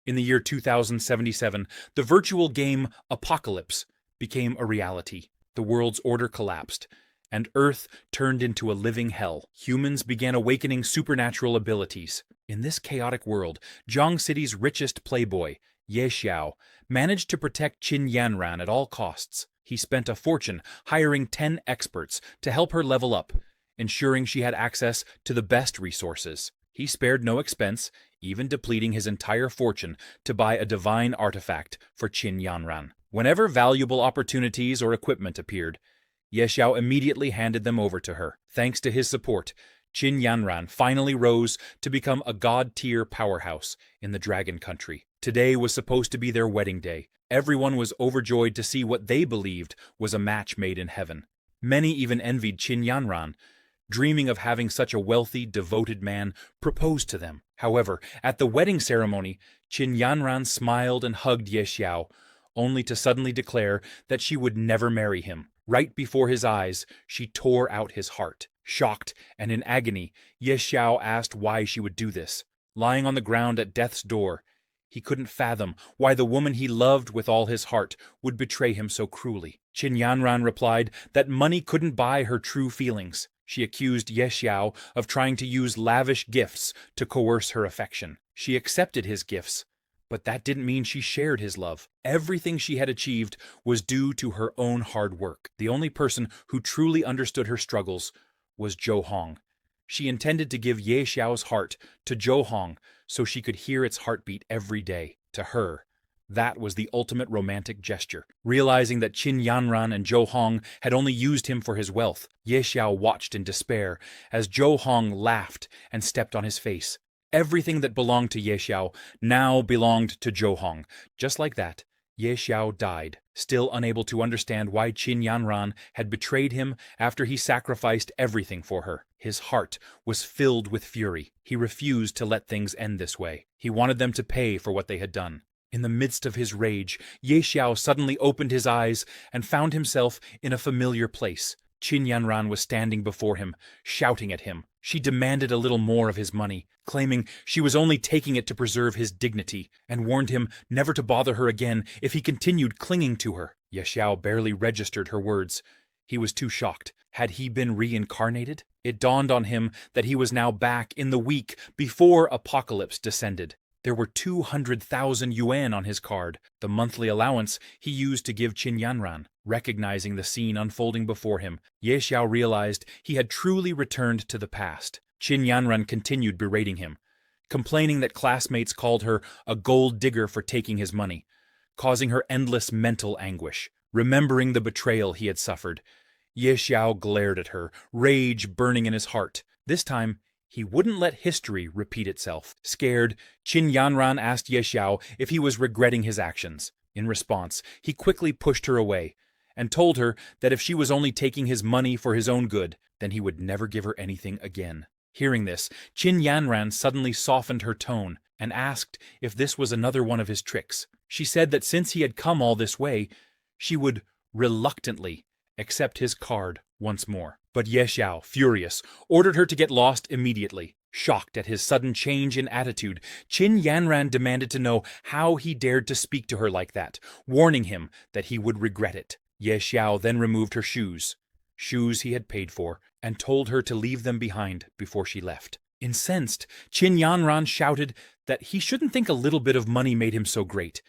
In the year 2077, the virtual game Apocalypse became a reality. The world's order collapsed, and Earth turned into a living hell. Humans began awakening supernatural abilities. In this chaotic world, Zhang City's richest playboy, Ye Xiao, managed to protect Qin Yanran at all costs. He spent a fortune hiring 10 experts to help her level up, ensuring she had access to the best resources. He spared no expense, even depleting his entire fortune to buy a divine artifact for Qin Yanran. Whenever valuable opportunities or equipment appeared, Ye Xiao immediately handed them over to her. Thanks to his support, Qin Yanran finally rose to become a god-tier powerhouse in the Dragon Country. Today was supposed to be their wedding day. Everyone was overjoyed to see what they believed was a match made in heaven. Many even envied Qin Yanran, dreaming of having such a wealthy, devoted man propose to them. However, at the wedding ceremony, Qin Yanran smiled and hugged Ye Xiao, only to suddenly declare that she would never marry him. Right before his eyes, she tore out his heart. Shocked and in agony, Ye Xiao asked why she would do this. Lying on the ground at death's door, he couldn't fathom why the woman he loved with all his heart would betray him so cruelly. Qin Yanran replied that money couldn't buy her true feelings. She accused Ye Xiao of trying to use lavish gifts to coerce her affection. She accepted his gifts, but that didn't mean she shared his love. Everything she had achieved was due to her own hard work. The only person who truly understood her struggles was Zhou Hong. She intended to give Ye Xiao's heart to Zhou Hong so she could hear its heartbeat every day. To her, that was the ultimate romantic gesture. Realizing that Qin Yanran and Zhou Hong had only used him for his wealth, Ye Xiao watched in despair as Zhou Hong laughed and stepped on his face. Everything that belonged to Ye Xiao now belonged to Zhou Hong. Just like that, Ye Xiao died, still unable to understand why Qin Yanran had betrayed him after he sacrificed everything for her. His heart was filled with fury. He refused to let things end this way. He wanted them to pay for what they had done. In the midst of his rage, Ye Xiao suddenly opened his eyes and found himself in a familiar place. Qin Yanran was standing before him, shouting at him. She demanded a little more of his money, claiming she was only taking it to preserve his dignity, and warned him never to bother her again if he continued clinging to her. Ye Xiao barely registered her words. He was too shocked. Had he been reincarnated? It dawned on him that he was now back in the week before Apocalypse descended. There were 200,000 yuan on his card, the monthly allowance he used to give Qin Yanran. Recognizing the scene unfolding before him, Ye Xiao realized he had truly returned to the past. Qin Yanran continued berating him, complaining that classmates called her a gold digger for taking his money, causing her endless mental anguish. Remembering the betrayal he had suffered, Ye Xiao glared at her, rage burning in his heart. This time, he wouldn't let history repeat itself. Scared, Qin Yanran asked Ye Xiao if he was regretting his actions. In response, he quickly pushed her away and told her that if she was only taking his money for his own good, then he would never give her anything again. Hearing this, Qin Yanran suddenly softened her tone and asked if this was another one of his tricks. She said that since he had come all this way, she would reluctantly accept his card once more. But Ye Xiao, furious, ordered her to get lost immediately. Shocked at his sudden change in attitude, Qin Yanran demanded to know how he dared to speak to her like that, warning him that he would regret it. Ye Xiao then removed her shoes he had paid for, and told her to leave them behind before she left. Incensed, Qin Yanran shouted that he shouldn't think a little bit of money made him so great,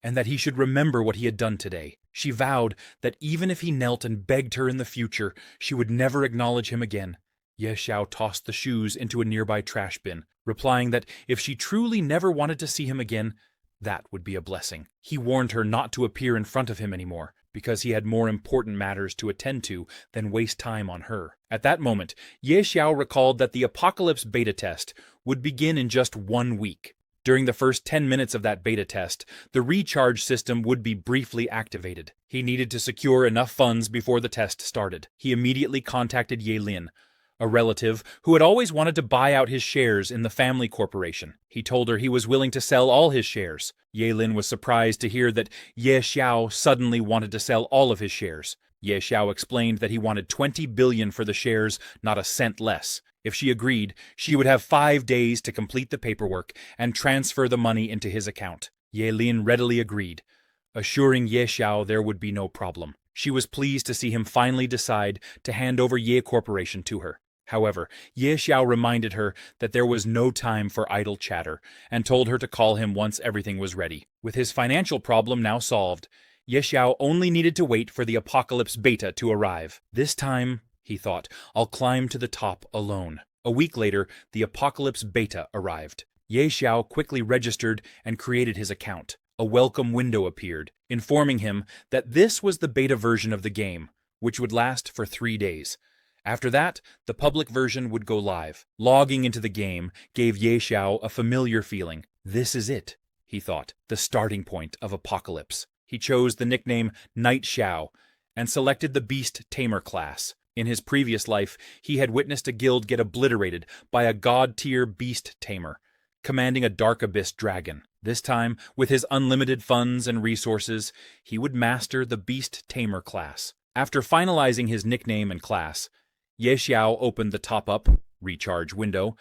and that he should remember what he had done today. She vowed that even if he knelt and begged her in the future, she would never acknowledge him again. Ye Xiao tossed the shoes into a nearby trash bin, replying that if she truly never wanted to see him again, that would be a blessing. He warned her not to appear in front of him anymore, because he had more important matters to attend to than waste time on her. At that moment, Ye Xiao recalled that the Apocalypse beta test would begin in just 1 week. During the first 10 minutes of that beta test, the recharge system would be briefly activated. He needed to secure enough funds before the test started. He immediately contacted Ye Lin, a relative who had always wanted to buy out his shares in the family corporation. He told her he was willing to sell all his shares. Ye Lin was surprised to hear that Ye Xiao suddenly wanted to sell all of his shares. Ye Xiao explained that he wanted 20 billion for the shares, not a cent less. If she agreed, she would have 5 days to complete the paperwork and transfer the money into his account. Ye Lin readily agreed, assuring Ye Xiao there would be no problem. She was pleased to see him finally decide to hand over Ye Corporation to her. However, Ye Xiao reminded her that there was no time for idle chatter and told her to call him once everything was ready. With his financial problem now solved, Ye Xiao only needed to wait for the Apocalypse Beta to arrive. This time, he thought, I'll climb to the top alone. A week later, the Apocalypse Beta arrived. Ye Xiao quickly registered and created his account. A welcome window appeared, informing him that this was the beta version of the game, which would last for 3 days. After that, the public version would go live. Logging into the game gave Ye Xiao a familiar feeling. This is it, he thought, the starting point of Apocalypse. He chose the nickname Night Xiao and selected the Beast Tamer class. In his previous life, he had witnessed a guild get obliterated by a god-tier beast tamer, commanding a dark abyss dragon. This time, with his unlimited funds and resources, he would master the beast tamer class. After finalizing his nickname and class, Ye Xiao opened the top-up, recharge window,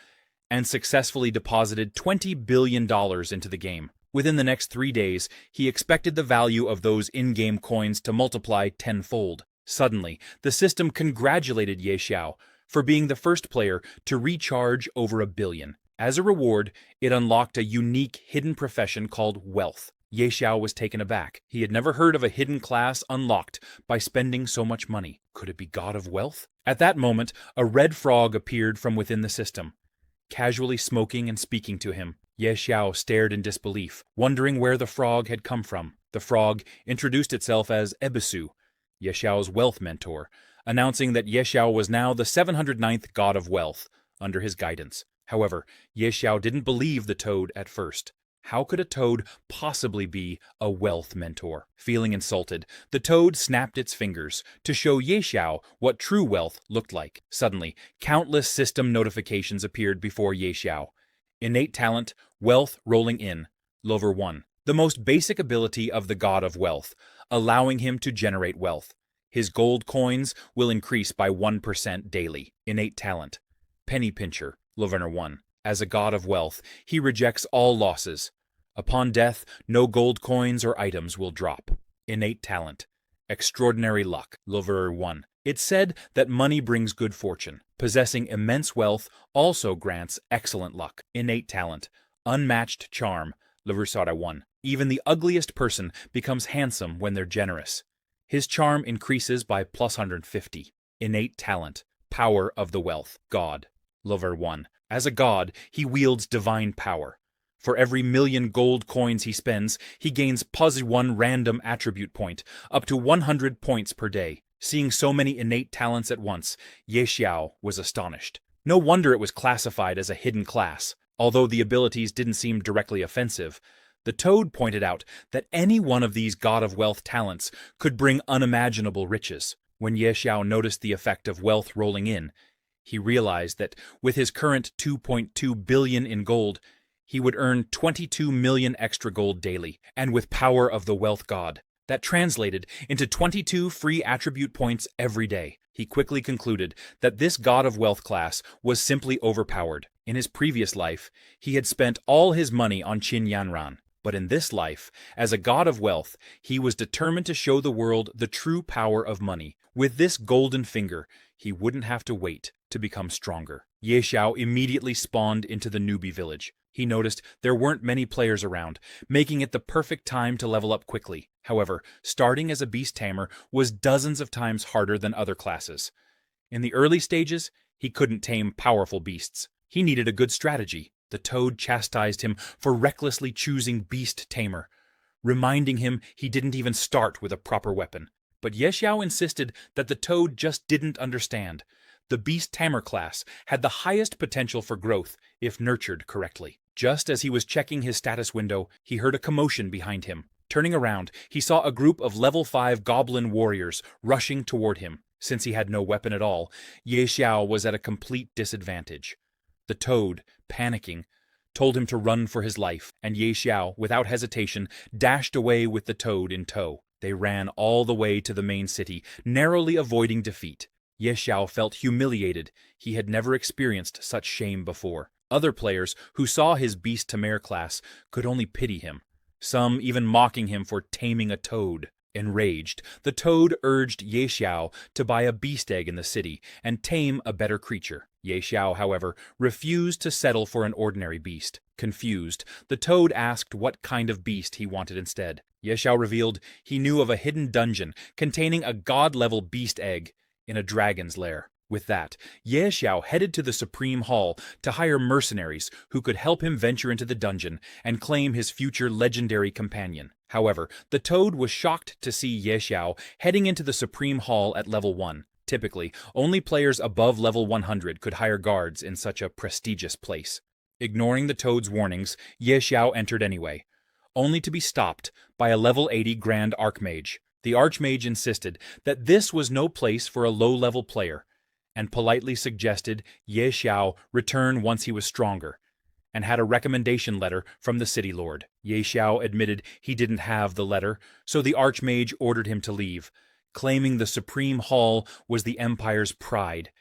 and successfully deposited $20 billion into the game. Within the next 3 days, he expected the value of those in-game coins to multiply tenfold. Suddenly, the system congratulated Ye Xiao for being the first player to recharge over $1 billion. As a reward, it unlocked a unique hidden profession called Wealth. Ye Xiao was taken aback. He had never heard of a hidden class unlocked by spending so much money. Could it be God of Wealth? At that moment, a red frog appeared from within the system, casually smoking and speaking to him. Ye Xiao stared in disbelief, wondering where the frog had come from. The frog introduced itself as Ebisu, Ye Xiao's wealth mentor, announcing that Ye Xiao was now the 709th God of Wealth under his guidance. However, Ye Xiao didn't believe the toad at first. How could a toad possibly be a wealth mentor? Feeling insulted, the toad snapped its fingers to show Ye Xiao what true wealth looked like. Suddenly, countless system notifications appeared before Ye Xiao. Innate talent, wealth rolling in, level 1. The most basic ability of the God of Wealth, allowing him to generate wealth. His gold coins will increase by 1% daily. Innate talent, penny pincher, level 1. As a God of Wealth, he rejects all losses. Upon death, no gold coins or items will drop. Innate talent, extraordinary luck, level 1. It's said that money brings good fortune. Possessing immense wealth also grants excellent luck. Innate talent, unmatched charm, level 1. Even the ugliest person becomes handsome when they're generous. His charm increases by plus 150. Innate talent, power of the wealth, God, level 1. As a god, he wields divine power. For every 1,000,000 gold coins he spends, he gains +1 random attribute point, up to 100 points per day. Seeing so many innate talents at once, Ye Xiao was astonished. No wonder it was classified as a hidden class. Although the abilities didn't seem directly offensive, the toad pointed out that any one of these God of Wealth talents could bring unimaginable riches. When Ye Xiao noticed the effect of wealth rolling in, he realized that with his current 2.2 billion in gold, he would earn 22 million extra gold daily, and with power of the wealth god, that translated into 22 free attribute points every day. He quickly concluded that this God of Wealth class was simply overpowered. In his previous life, he had spent all his money on Qin Yanran, but in this life, as a God of Wealth, he was determined to show the world the true power of money. With this golden finger, he wouldn't have to wait to become stronger. Ye Xiao immediately spawned into the newbie village. He noticed there weren't many players around, making it the perfect time to level up quickly. However, starting as a beast tamer was dozens of times harder than other classes. In the early stages, he couldn't tame powerful beasts. He needed a good strategy. The toad chastised him for recklessly choosing beast tamer, reminding him he didn't even start with a proper weapon. But Ye Xiao insisted that the toad just didn't understand. The beast tamer class had the highest potential for growth if nurtured correctly. Just as he was checking his status window, he heard a commotion behind him. Turning around, he saw a group of level 5 goblin warriors rushing toward him. Since he had no weapon at all, Ye Xiao was at a complete disadvantage. The toad, panicking, told him to run for his life, and Ye Xiao, without hesitation, dashed away with the toad in tow. They ran all the way to the main city, narrowly avoiding defeat. Ye Xiao felt humiliated. He had never experienced such shame before. Other players who saw his Beast to Mare class could only pity him, some even mocking him for taming a toad. Enraged, the toad urged Ye Xiao to buy a beast egg in the city and tame a better creature. Ye Xiao, however, refused to settle for an ordinary beast. Confused, the toad asked what kind of beast he wanted instead. Ye Xiao revealed he knew of a hidden dungeon containing a god-level beast egg in a dragon's lair. With that, Ye Xiao headed to the Supreme Hall to hire mercenaries who could help him venture into the dungeon and claim his future legendary companion. However, the toad was shocked to see Ye Xiao heading into the Supreme Hall at level 1. Typically, only players above level 100 could hire guards in such a prestigious place. Ignoring the toad's warnings, Ye Xiao entered anyway, only to be stopped by a level 80 Grand Archmage. The Archmage insisted that this was no place for a low-level player, and politely suggested Ye Xiao return once he was stronger, and had a recommendation letter from the city lord. Ye Xiao admitted he didn't have the letter, so the Archmage ordered him to leave, claiming the Supreme Hall was the Empire's pride,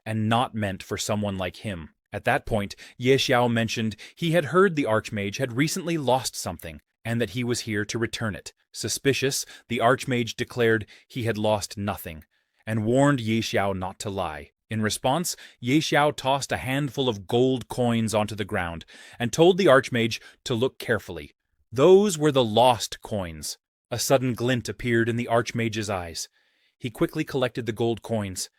and not meant for someone like him. At that point, Ye Xiao mentioned he had heard the Archmage had recently lost something, and that he was here to return it. Suspicious, the Archmage declared he had lost nothing, and warned Ye Xiao not to lie. In response, Ye Xiao tossed a handful of gold coins onto the ground and told the Archmage to look carefully. Those were the lost coins. A sudden glint appeared in the Archmage's eyes. He quickly collected the gold coins,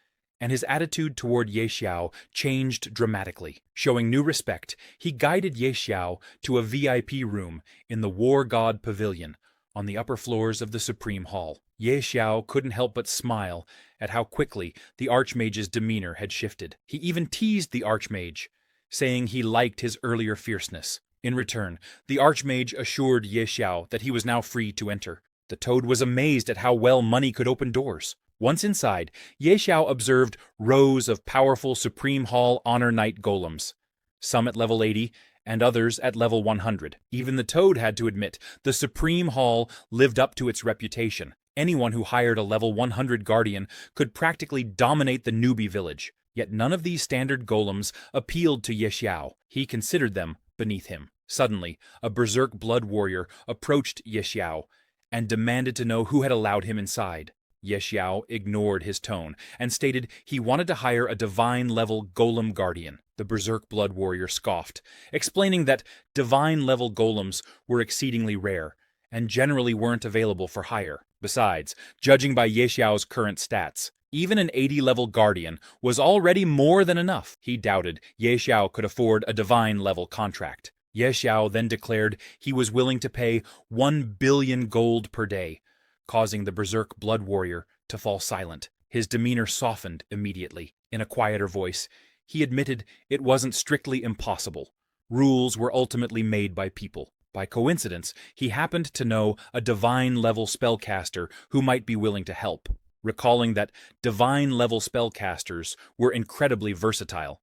and his attitude toward Ye Xiao changed dramatically. Showing new respect, he guided Ye Xiao to a VIP room in the War God Pavilion on the upper floors of the Supreme Hall. Ye Xiao couldn't help but smile at how quickly the Archmage's demeanor had shifted. He even teased the Archmage, saying he liked his earlier fierceness. In return, the Archmage assured Ye Xiao that he was now free to enter. The toad was amazed at how well money could open doors. Once inside, Ye Xiao observed rows of powerful Supreme Hall Honor Knight golems, some at level 80 and others at level 100. Even the toad had to admit the Supreme Hall lived up to its reputation. Anyone who hired a level 100 guardian could practically dominate the newbie village. Yet none of these standard golems appealed to Ye Xiao. He considered them beneath him. Suddenly, a berserk blood warrior approached Ye Xiao and demanded to know who had allowed him inside. Ye Xiao ignored his tone and stated he wanted to hire a divine-level golem guardian. The berserk blood warrior scoffed, explaining that divine-level golems were exceedingly rare and generally weren't available for hire. Besides, judging by Ye Xiao's current stats, even an 80-level guardian was already more than enough. He doubted Ye Xiao could afford a divine-level contract. Ye Xiao then declared he was willing to pay 1 billion gold per day, causing the berserk blood warrior to fall silent. His demeanor softened immediately. In a quieter voice, he admitted it wasn't strictly impossible. Rules were ultimately made by people. By coincidence, he happened to know a divine-level spellcaster who might be willing to help, recalling that divine-level spellcasters were incredibly versatile,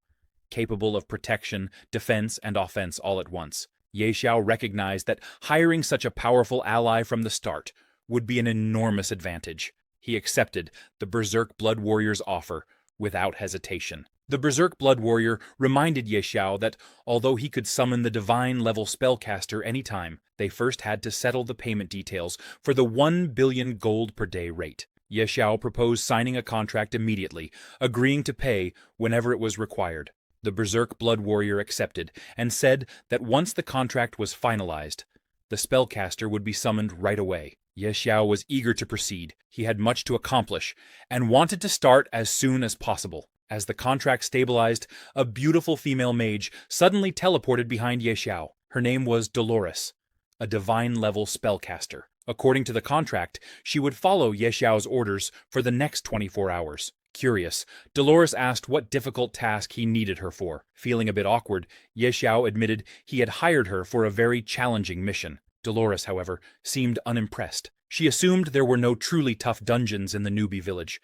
capable of protection, defense, and offense all at once. Ye Xiao recognized that hiring such a powerful ally from the start would be an enormous advantage. He accepted the Berserk Blood Warrior's offer without hesitation. The Berserk Blood Warrior reminded Ye Xiao that although he could summon the divine-level spellcaster anytime, they first had to settle the payment details for the 1 billion gold per day rate. Ye Xiao proposed signing a contract immediately, agreeing to pay whenever it was required. The Berserk Blood Warrior accepted and said that once the contract was finalized, the spellcaster would be summoned right away. Ye Xiao was eager to proceed. He had much to accomplish and wanted to start as soon as possible. As the contract stabilized, a beautiful female mage suddenly teleported behind Ye Xiao. Her name was Dolores, a divine-level spellcaster. According to the contract, she would follow Ye Xiao's orders for the next 24 hours. Curious, Dolores asked what difficult task he needed her for. Feeling a bit awkward, Ye Xiao admitted he had hired her for a very challenging mission. Dolores, however, seemed unimpressed. She assumed there were no truly tough dungeons in the newbie village,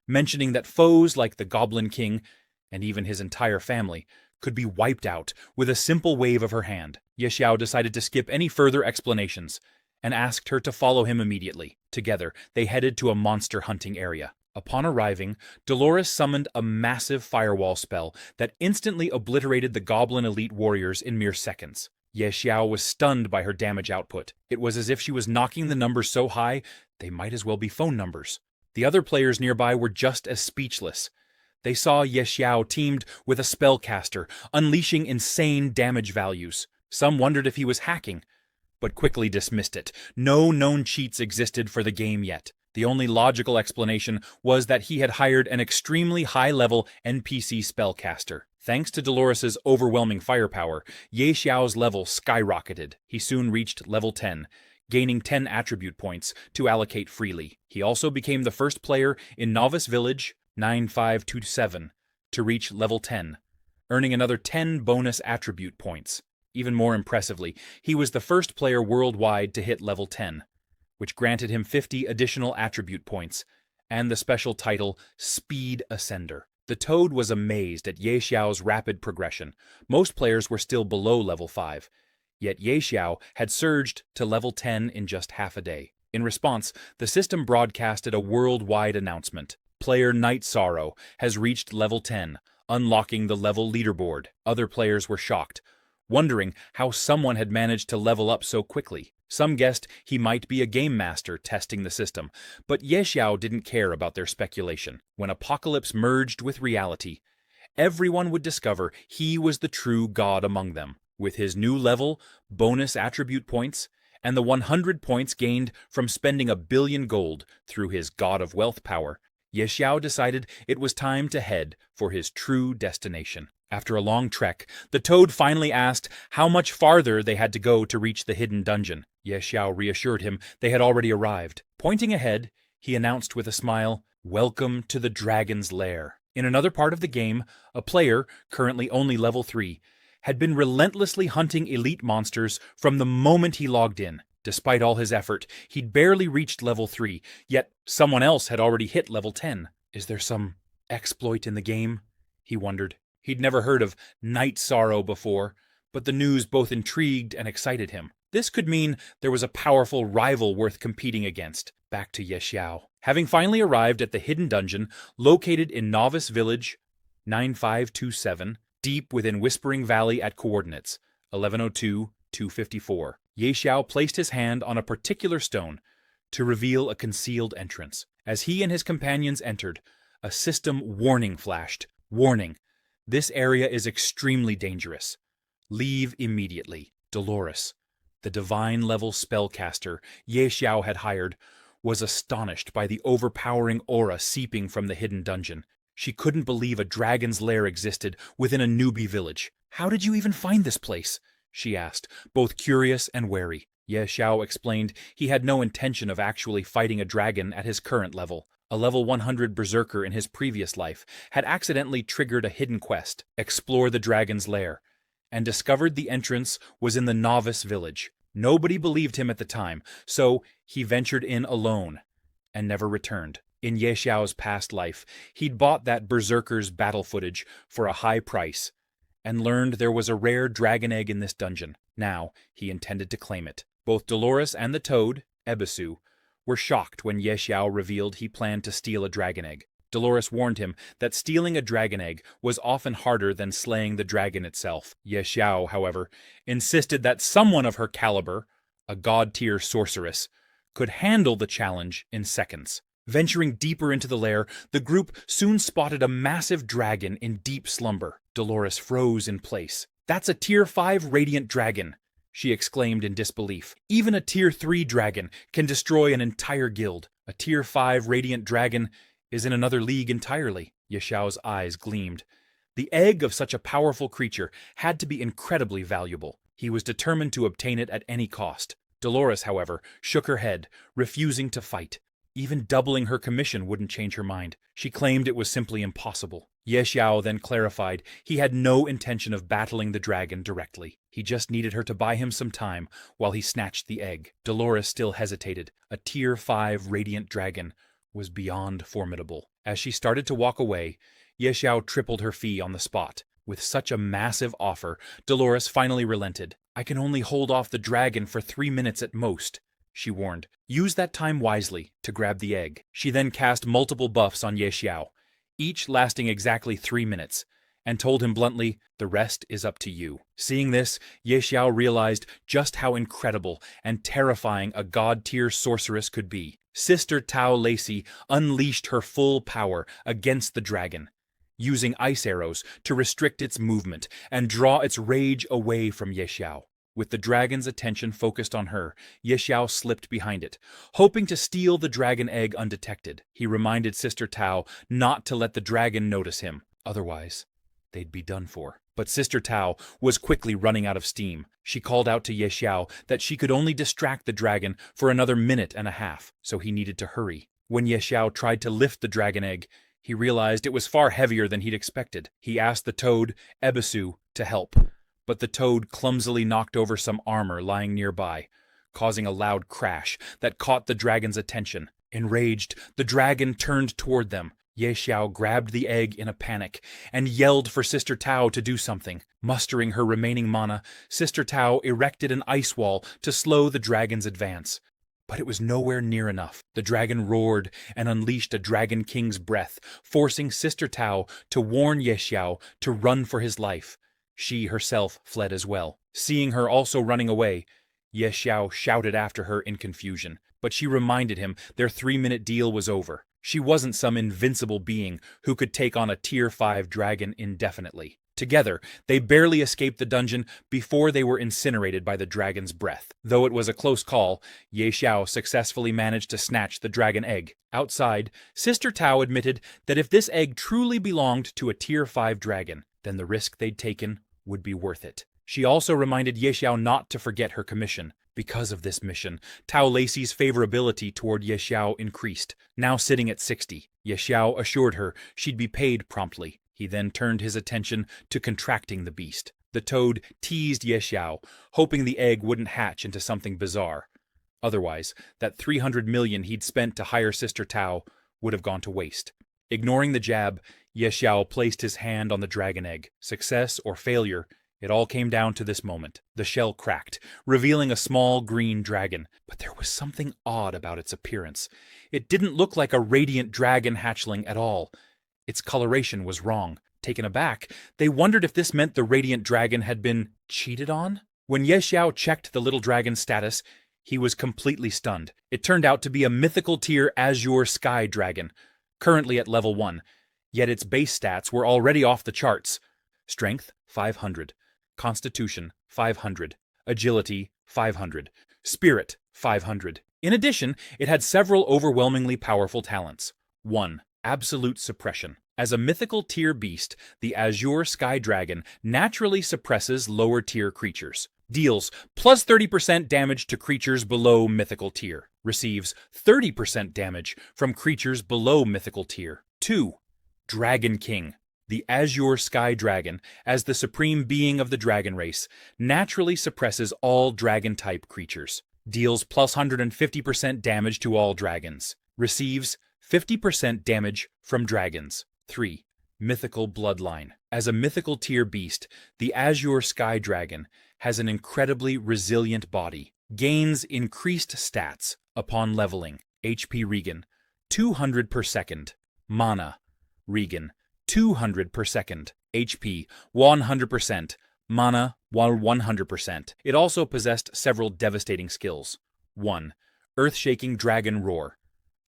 mentioning that foes like the Goblin King, and even his entire family, could be wiped out with a simple wave of her hand. Ye Xiao decided to skip any further explanations and asked her to follow him immediately. Together, they headed to a monster hunting area. Upon arriving, Dolores summoned a massive firewall spell that instantly obliterated the goblin elite warriors in mere seconds. Ye Xiao was stunned by her damage output. It was as if she was knocking the numbers so high, they might as well be phone numbers. The other players nearby were just as speechless. They saw Ye Xiao teamed with a spellcaster, unleashing insane damage values. Some wondered if he was hacking, but quickly dismissed it. No known cheats existed for the game yet. The only logical explanation was that he had hired an extremely high-level NPC spellcaster. Thanks to Dolores' overwhelming firepower, Ye Xiao's level skyrocketed. He soon reached level 10, gaining 10 attribute points to allocate freely. He also became the first player in Novice Village 9527 to reach level 10, earning another 10 bonus attribute points. Even more impressively, he was the first player worldwide to hit level 10, which granted him 50 additional attribute points, and the special title Speed Ascender. The Toad was amazed at Ye Xiao's rapid progression. Most players were still below level 5, yet Ye Xiao had surged to level 10 in just half a day. In response, the system broadcasted a worldwide announcement. Player Night Sorrow has reached level 10, unlocking the level leaderboard. Other players were shocked, wondering how someone had managed to level up so quickly. Some guessed he might be a game master testing the system, but Ye Xiao didn't care about their speculation. When Apocalypse merged with reality, everyone would discover he was the true god among them. With his new level, bonus attribute points, and the 100 points gained from spending 1 billion gold through his God of Wealth power, Ye Xiao decided it was time to head for his true destination. After a long trek, the Toad finally asked how much farther they had to go to reach the hidden dungeon. Ye Xiao reassured him they had already arrived. Pointing ahead, he announced with a smile, "Welcome to the Dragon's Lair." In another part of the game, a player, currently only level 3, had been relentlessly hunting elite monsters from the moment he logged in. Despite all his effort, he'd barely reached level 3, yet someone else had already hit level 10. Is there some exploit in the game? He wondered. He'd never heard of Night Sorrow before, but the news both intrigued and excited him. This could mean there was a powerful rival worth competing against. Back to Ye Xiao. Having finally arrived at the hidden dungeon, located in Novice Village 9527, deep within Whispering Valley at coordinates 1102-254, Ye Xiao placed his hand on a particular stone to reveal a concealed entrance. As he and his companions entered, a system warning flashed. Warning. This area is extremely dangerous. Leave immediately. Dolores, the divine-level spellcaster Ye Xiao had hired, was astonished by the overpowering aura seeping from the hidden dungeon. She couldn't believe a dragon's lair existed within a newbie village. "How did you even find this place?" she asked, both curious and wary. Ye Xiao explained he had no intention of actually fighting a dragon at his current level. A level 100 berserker in his previous life had accidentally triggered a hidden quest, explore the dragon's lair, and discovered the entrance was in the Novice Village. Nobody believed him at the time, so he ventured in alone and never returned. In Ye Xiao's past life, he'd bought that berserker's battle footage for a high price and learned there was a rare dragon egg in this dungeon. Now he intended to claim it. Both Dolores and the Toad, Ebisu, were shocked when Ye Xiao revealed he planned to steal a dragon egg. Dolores warned him that stealing a dragon egg was often harder than slaying the dragon itself. Ye Xiao, however, insisted that someone of her caliber, a god-tier sorceress, could handle the challenge in seconds. Venturing deeper into the lair, the group soon spotted a massive dragon in deep slumber. Dolores froze in place. "That's a Tier 5 Radiant Dragon," she exclaimed in disbelief. "Even a Tier 3 dragon can destroy an entire guild. A Tier 5 Radiant Dragon is in another league entirely." Ye Xiao's eyes gleamed. The egg of such a powerful creature had to be incredibly valuable. He was determined to obtain it at any cost. Dolores, however, shook her head, refusing to fight. Even doubling her commission wouldn't change her mind. She claimed it was simply impossible. Ye Xiao then clarified he had no intention of battling the dragon directly. He just needed her to buy him some time while he snatched the egg. Dolores still hesitated. A Tier 5 Radiant Dragon was beyond formidable. As she started to walk away, Ye Xiao tripled her fee on the spot. With such a massive offer, Dolores finally relented. "I can only hold off the dragon for 3 minutes at most," she warned. Use that time wisely to grab the egg. She then cast multiple buffs on Ye Xiao, each lasting exactly 3 minutes, and told him bluntly, the rest is up to you. Seeing this, Ye Xiao realized just how incredible and terrifying a god-tier sorceress could be. Sister Tao Lacey unleashed her full power against the dragon, using ice arrows to restrict its movement and draw its rage away from Ye Xiao. With the dragon's attention focused on her, Ye Xiao slipped behind it, hoping to steal the dragon egg undetected. He reminded Sister Tao not to let the dragon notice him, otherwise they'd be done for. But Sister Tao was quickly running out of steam. She called out to Ye Xiao that she could only distract the dragon for another minute and a half, so he needed to hurry. When Ye Xiao tried to lift the dragon egg, he realized it was far heavier than he'd expected. He asked the toad, Ebisu, to help, but the toad clumsily knocked over some armor lying nearby, causing a loud crash that caught the dragon's attention. Enraged, the dragon turned toward them. Ye Xiao grabbed the egg in a panic and yelled for Sister Tao to do something. Mustering her remaining mana, Sister Tao erected an ice wall to slow the dragon's advance. But it was nowhere near enough. The dragon roared and unleashed a Dragon King's breath, forcing Sister Tao to warn Ye Xiao to run for his life. She herself fled as well. Seeing her also running away, Ye Xiao shouted after her in confusion, but she reminded him their 3-minute deal was over. She wasn't some invincible being who could take on a Tier 5 dragon indefinitely. Together, they barely escaped the dungeon before they were incinerated by the dragon's breath. Though it was a close call, Ye Xiao successfully managed to snatch the dragon egg. Outside, Sister Tao admitted that if this egg truly belonged to a Tier 5 dragon, then the risk they'd taken would be worth it. She also reminded Ye Xiao not to forget her commission. Because of this mission, Tao Lacey's favorability toward Ye Xiao increased, now sitting at 60. Ye Xiao assured her she'd be paid promptly. He then turned his attention to contracting the beast. The toad teased Ye Xiao, hoping the egg wouldn't hatch into something bizarre. Otherwise, that 300 million he'd spent to hire Sister Tao would have gone to waste. Ignoring the jab, Ye Xiao placed his hand on the dragon egg. Success or failure, it all came down to this moment. The shell cracked, revealing a small green dragon. But there was something odd about its appearance. It didn't look like a radiant dragon hatchling at all. Its coloration was wrong. Taken aback, they wondered if this meant the radiant dragon had been cheated on? When Ye Xiao checked the little dragon's status, he was completely stunned. It turned out to be a mythical tier Azure Sky Dragon, currently at level 1, yet its base stats were already off the charts. Strength, 500. Constitution, 500. Agility, 500. Spirit, 500. In addition, it had several overwhelmingly powerful talents. 1. Absolute Suppression. As a mythical tier beast, the Azure Sky Dragon naturally suppresses lower tier creatures. Deals plus 30% damage to creatures below mythical tier. Receives 30% damage from creatures below mythical tier. 2. Dragon King. The Azure Sky Dragon, as the supreme being of the dragon race, naturally suppresses all dragon-type creatures. Deals plus 150% damage to all dragons. Receives 50% damage from dragons. 3. Mythical Bloodline. As a mythical tier beast, the Azure Sky Dragon has an incredibly resilient body. Gains increased stats upon leveling. HP regen, 200 per second. Mana regen, 200 per second. HP, 100%. Mana, 100%. It also possessed several devastating skills. 1. Earth-Shaking Dragon Roar.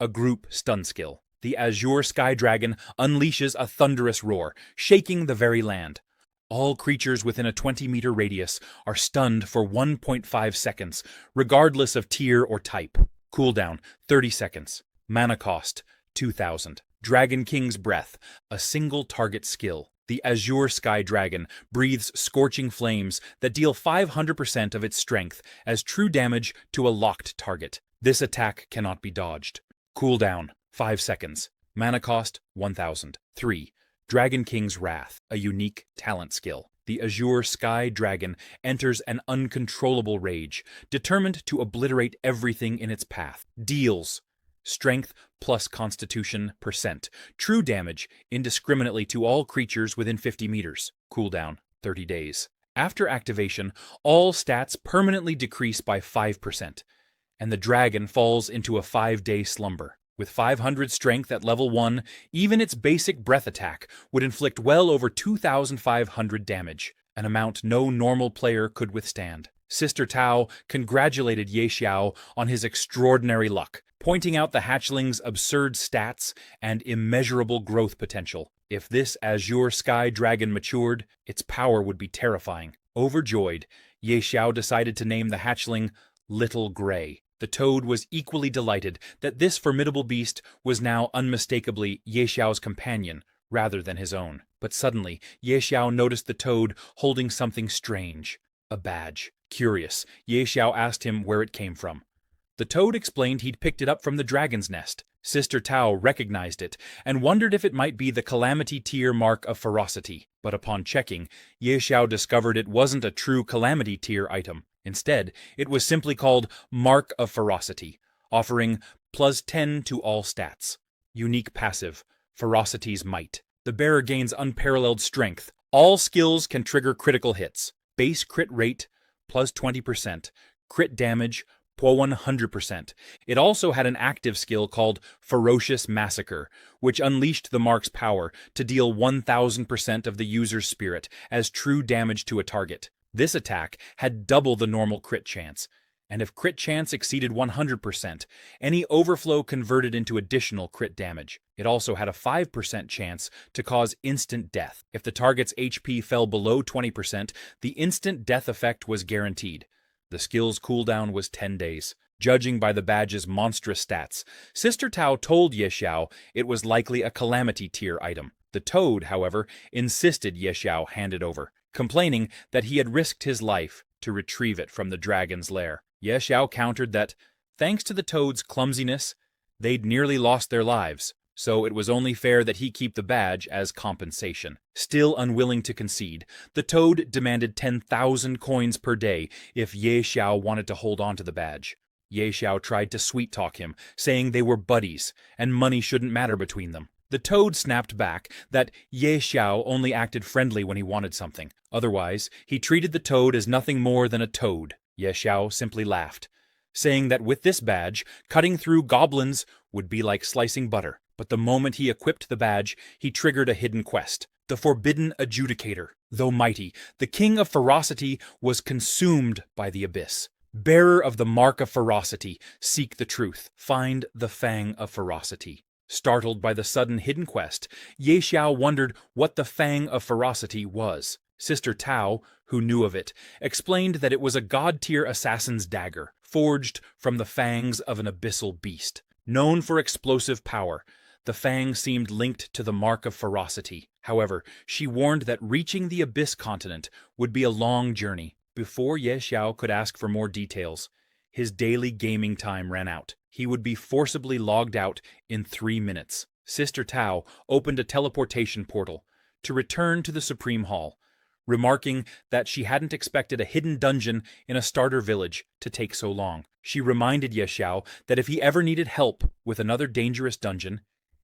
A group stun skill. The Azure Sky Dragon unleashes a thunderous roar, shaking the very land. All creatures within a 20-meter radius are stunned for 1.5 seconds, regardless of tier or type. Cooldown, 30 seconds. Mana cost, 2,000. Dragon King's Breath, a single target skill. The Azure Sky Dragon breathes scorching flames that deal 500% of its strength as true damage to a locked target. This attack cannot be dodged. Cooldown, 5 seconds. Mana cost, 1,000. 3. Dragon King's Wrath, a unique talent skill. The Azure Sky Dragon enters an uncontrollable rage, determined to obliterate everything in its path. Deals Strength plus Constitution %. True damage indiscriminately to all creatures within 50 meters. Cooldown, 30 days. After activation, all stats permanently decrease by 5%. and the dragon falls into a 5-day slumber. With 500 strength at level 1, even its basic breath attack would inflict well over 2,500 damage, an amount no normal player could withstand. Sister Tao congratulated Ye Xiao on his extraordinary luck, pointing out the hatchling's absurd stats and immeasurable growth potential. If this azure sky dragon matured, its power would be terrifying. Overjoyed, Ye Xiao decided to name the hatchling Little Gray. The toad was equally delighted that this formidable beast was now unmistakably Ye Xiao's companion rather than his own. But suddenly, Ye Xiao noticed the toad holding something strange, a badge. Curious, Ye Xiao asked him where it came from. The toad explained he'd picked it up from the dragon's nest. Sister Tao recognized it and wondered if it might be the Calamity Tier mark of ferocity. But upon checking, Ye Xiao discovered it wasn't a true Calamity Tier item. Instead, it was simply called Mark of Ferocity, offering +10 to all stats. Unique passive, Ferocity's Might. The bearer gains unparalleled strength. All skills can trigger critical hits. Base crit rate, +20%. Crit damage, +100%. It also had an active skill called Ferocious Massacre, which unleashed the mark's power to deal 1000% of the user's spirit as true damage to a target. This attack had double the normal crit chance, and if crit chance exceeded 100%, any overflow converted into additional crit damage. It also had a 5% chance to cause instant death. If the target's HP fell below 20%, the instant death effect was guaranteed. The skill's cooldown was 10 days. Judging by the badge's monstrous stats, Sister Tao told Ye Xiao it was likely a Calamity Tier item. The toad, however, insisted Ye Xiao hand it over, complaining that he had risked his life to retrieve it from the dragon's lair. Ye Xiao countered that, thanks to the toad's clumsiness, they'd nearly lost their lives, so it was only fair that he keep the badge as compensation. Still unwilling to concede, the toad demanded 10,000 coins per day if Ye Xiao wanted to hold on to the badge. Ye Xiao tried to sweet-talk him, saying they were buddies, and money shouldn't matter between them. The toad snapped back that Ye Xiao only acted friendly when he wanted something. Otherwise, he treated the toad as nothing more than a toad. Ye Xiao simply laughed, saying that with this badge, cutting through goblins would be like slicing butter. But the moment he equipped the badge, he triggered a hidden quest, the Forbidden Adjudicator. Though mighty, the King of Ferocity was consumed by the abyss. Bearer of the Mark of Ferocity, seek the truth. Find the Fang of Ferocity. Startled by the sudden hidden quest, Ye Xiao wondered what the Fang of Ferocity was. Sister Tao, who knew of it, explained that it was a god-tier assassin's dagger, forged from the fangs of an abyssal beast. Known for explosive power, the fang seemed linked to the Mark of Ferocity. However, she warned that reaching the Abyss continent would be a long journey. Before Ye Xiao could ask for more details, his daily gaming time ran out. He would be forcibly logged out in 3 minutes. Sister Tao opened a teleportation portal to return to the Supreme Hall, remarking that she hadn't expected a hidden dungeon in a starter village to take so long. She reminded Ye Xiao that if he ever needed help with another dangerous dungeon,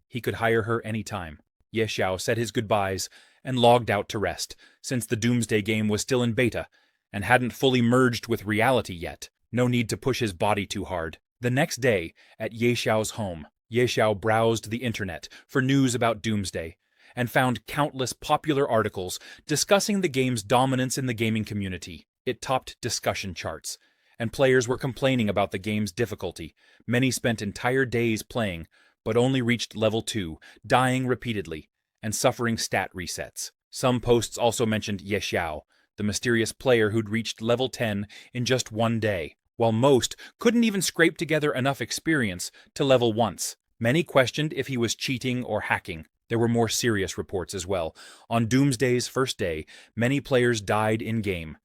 he could hire her anytime. Ye Xiao said his goodbyes and logged out to rest, since the Doomsday game was still in beta and hadn't fully merged with reality yet. No need to push his body too hard. The next day, at Ye Xiao's home, Ye Xiao browsed the internet for news about Doomsday and found countless popular articles discussing the game's dominance in the gaming community. It topped discussion charts, and players were complaining about the game's difficulty. Many spent entire days playing, but only reached level 2, dying repeatedly, and suffering stat resets. Some posts also mentioned Ye Xiao, the mysterious player who'd reached level 10 in just 1 day, while most couldn't even scrape together enough experience to level once. Many questioned if he was cheating or hacking. There were more serious reports as well. On Doomsday's first day, many players died in-game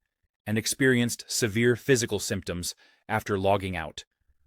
and experienced severe physical symptoms after logging out,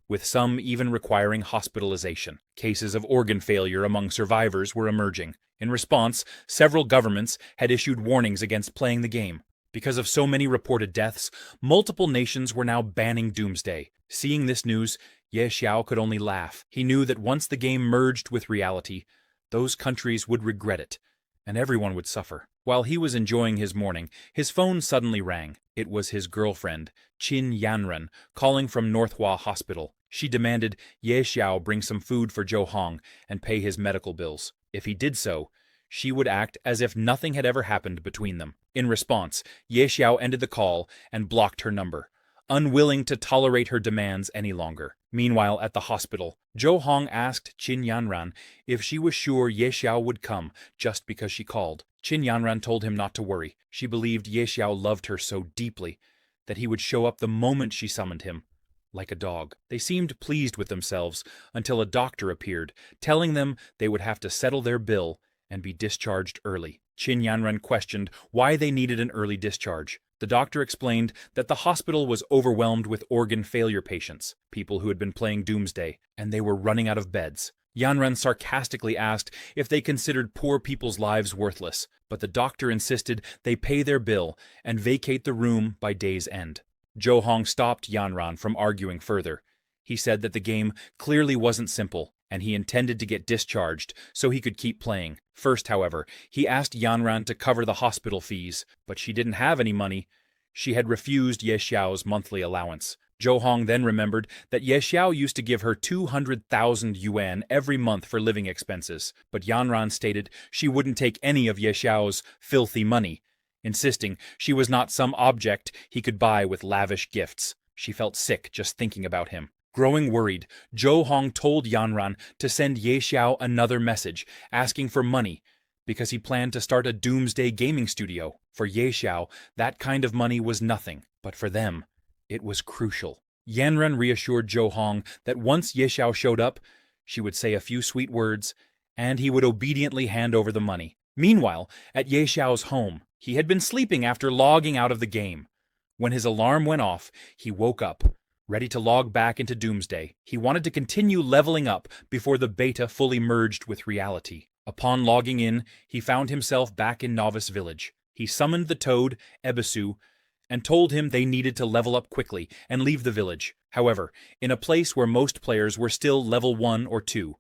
with some even requiring hospitalization. Cases of organ failure among survivors were emerging. In response, several governments had issued warnings against playing the game. Because of so many reported deaths, multiple nations were now banning Doomsday. Seeing this news, Ye Xiao could only laugh. He knew that once the game merged with reality, those countries would regret it, and everyone would suffer. While he was enjoying his morning, his phone suddenly rang. It was his girlfriend, Qin Yanran, calling from Northwa Hospital. She demanded Ye Xiao bring some food for Zhou Hong and pay his medical bills. If he did so, she would act as if nothing had ever happened between them. In response, Ye Xiao ended the call and blocked her number, unwilling to tolerate her demands any longer. Meanwhile, at the hospital, Zhou Hong asked Qin Yanran if she was sure Ye Xiao would come just because she called. Qin Yanran told him not to worry. She believed Ye Xiao loved her so deeply that he would show up the moment she summoned him, like a dog. They seemed pleased with themselves until a doctor appeared, telling them they would have to settle their bill and be discharged early. Qin Yanran questioned why they needed an early discharge. The doctor explained that the hospital was overwhelmed with organ failure patients, people who had been playing Doomsday, and they were running out of beds. Yanran sarcastically asked if they considered poor people's lives worthless, but the doctor insisted they pay their bill and vacate the room by day's end. Zhou Hong stopped Yanran from arguing further. He said that the game clearly wasn't simple, and he intended to get discharged so he could keep playing. First, however, he asked Yanran to cover the hospital fees, but she didn't have any money. She had refused Ye Xiao's monthly allowance. Zhou Hong then remembered that Ye Xiao used to give her 200,000 yuan every month for living expenses, but Yanran stated she wouldn't take any of Ye Xiao's filthy money, insisting she was not some object he could buy with lavish gifts. She felt sick just thinking about him. Growing worried, Zhou Hong told Yanran to send Ye Xiao another message, asking for money, because he planned to start a Doomsday gaming studio. For Ye Xiao, that kind of money was nothing, but for them, it was crucial. Yanran reassured Zhou Hong that once Ye Xiao showed up, she would say a few sweet words, and he would obediently hand over the money. Meanwhile, at Ye Xiao's home, he had been sleeping after logging out of the game. When his alarm went off, he woke up, ready to log back into Doomsday. He wanted to continue leveling up before the beta fully merged with reality. Upon logging in, he found himself back in Novice Village. He summoned the toad, Ebisu, and told him they needed to level up quickly and leave the village. However, in a place where most players were still level 1 or 2,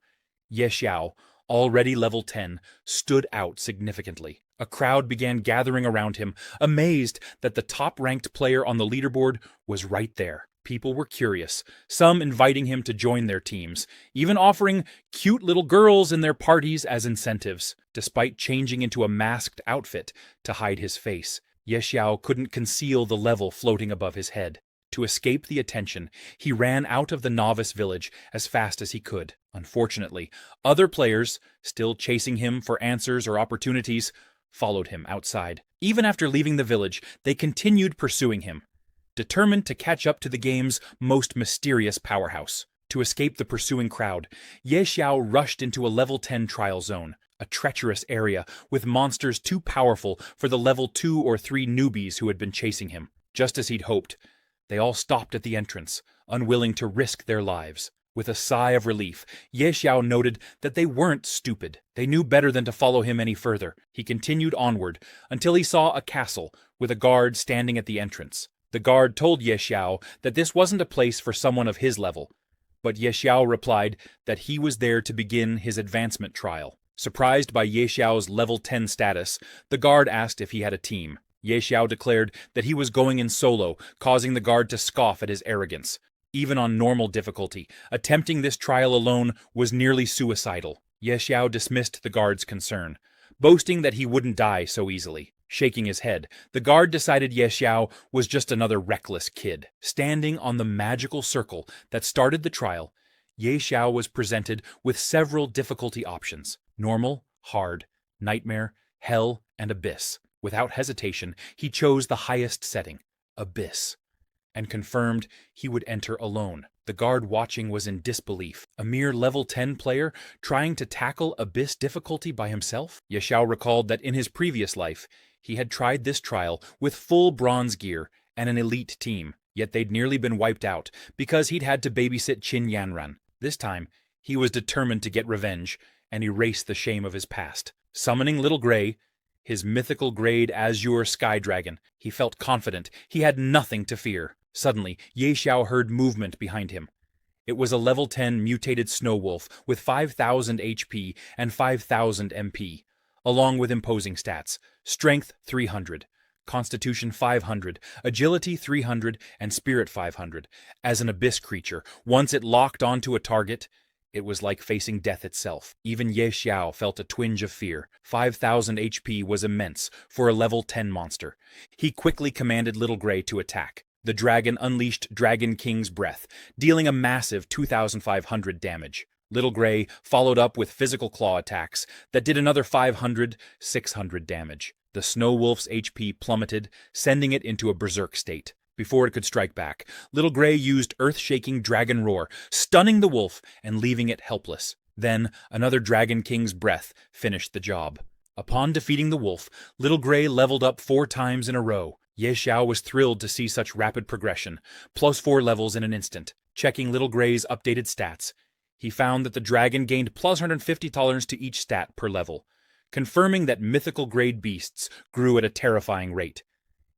Ye Xiao, already level 10, stood out significantly. A crowd began gathering around him, amazed that the top-ranked player on the leaderboard was right there. People were curious, some inviting him to join their teams, even offering cute little girls in their parties as incentives. Despite changing into a masked outfit to hide his face, Ye Xiao couldn't conceal the level floating above his head. To escape the attention, he ran out of the novice village as fast as he could. Unfortunately, other players, still chasing him for answers or opportunities, followed him outside. Even after leaving the village, they continued pursuing him, determined to catch up to the game's most mysterious powerhouse. To escape the pursuing crowd, Ye Xiao rushed into a level 10 trial zone, a treacherous area with monsters too powerful for the level 2 or 3 newbies who had been chasing him. Just as he'd hoped, they all stopped at the entrance, unwilling to risk their lives. With a sigh of relief, Ye Xiao noted that they weren't stupid. They knew better than to follow him any further. He continued onward until he saw a castle with a guard standing at the entrance. The guard told Ye Xiao that this wasn't a place for someone of his level, but Ye Xiao replied that he was there to begin his advancement trial. Surprised by Ye Xiao's level 10 status, the guard asked if he had a team. Ye Xiao declared that he was going in solo, causing the guard to scoff at his arrogance. Even on normal difficulty, attempting this trial alone was nearly suicidal. Ye Xiao dismissed the guard's concern, boasting that he wouldn't die so easily. Shaking his head, the guard decided Ye Xiao was just another reckless kid. Standing on the magical circle that started the trial, Ye Xiao was presented with several difficulty options: normal, hard, nightmare, hell, and abyss. Without hesitation, he chose the highest setting, abyss, and confirmed he would enter alone. The guard watching was in disbelief. A mere level 10 player trying to tackle abyss difficulty by himself? Ye Xiao recalled that in his previous life, he had tried this trial with full bronze gear and an elite team, yet they'd nearly been wiped out because he'd had to babysit Qin Yanran. This time, he was determined to get revenge and erase the shame of his past. Summoning Little Grey, his mythical grade azure sky dragon, he felt confident he had nothing to fear. Suddenly, Ye Xiao heard movement behind him. It was a level 10 mutated snow wolf with 5,000 HP and 5,000 MP. along with imposing stats: Strength 300, Constitution 500, Agility 300, and Spirit 500. As an abyss creature, once it locked onto a target, it was like facing death itself. Even Ye Xiao felt a twinge of fear. 5,000 HP was immense for a level 10 monster. He quickly commanded Little Gray to attack. The dragon unleashed Dragon King's breath, dealing a massive 2,500 damage. Little Gray followed up with physical claw attacks that did another 500, 600 damage. The Snow Wolf's HP plummeted, sending it into a berserk state. Before it could strike back, Little Gray used earth-shaking dragon roar, stunning the wolf and leaving it helpless. Then, another Dragon King's breath finished the job. Upon defeating the wolf, Little Gray leveled up 4 times in a row. Ye Xiao was thrilled to see such rapid progression, plus 4 levels in an instant. Checking Little Gray's updated stats, he found that the dragon gained plus 150 tolerance to each stat per level, confirming that mythical-grade beasts grew at a terrifying rate.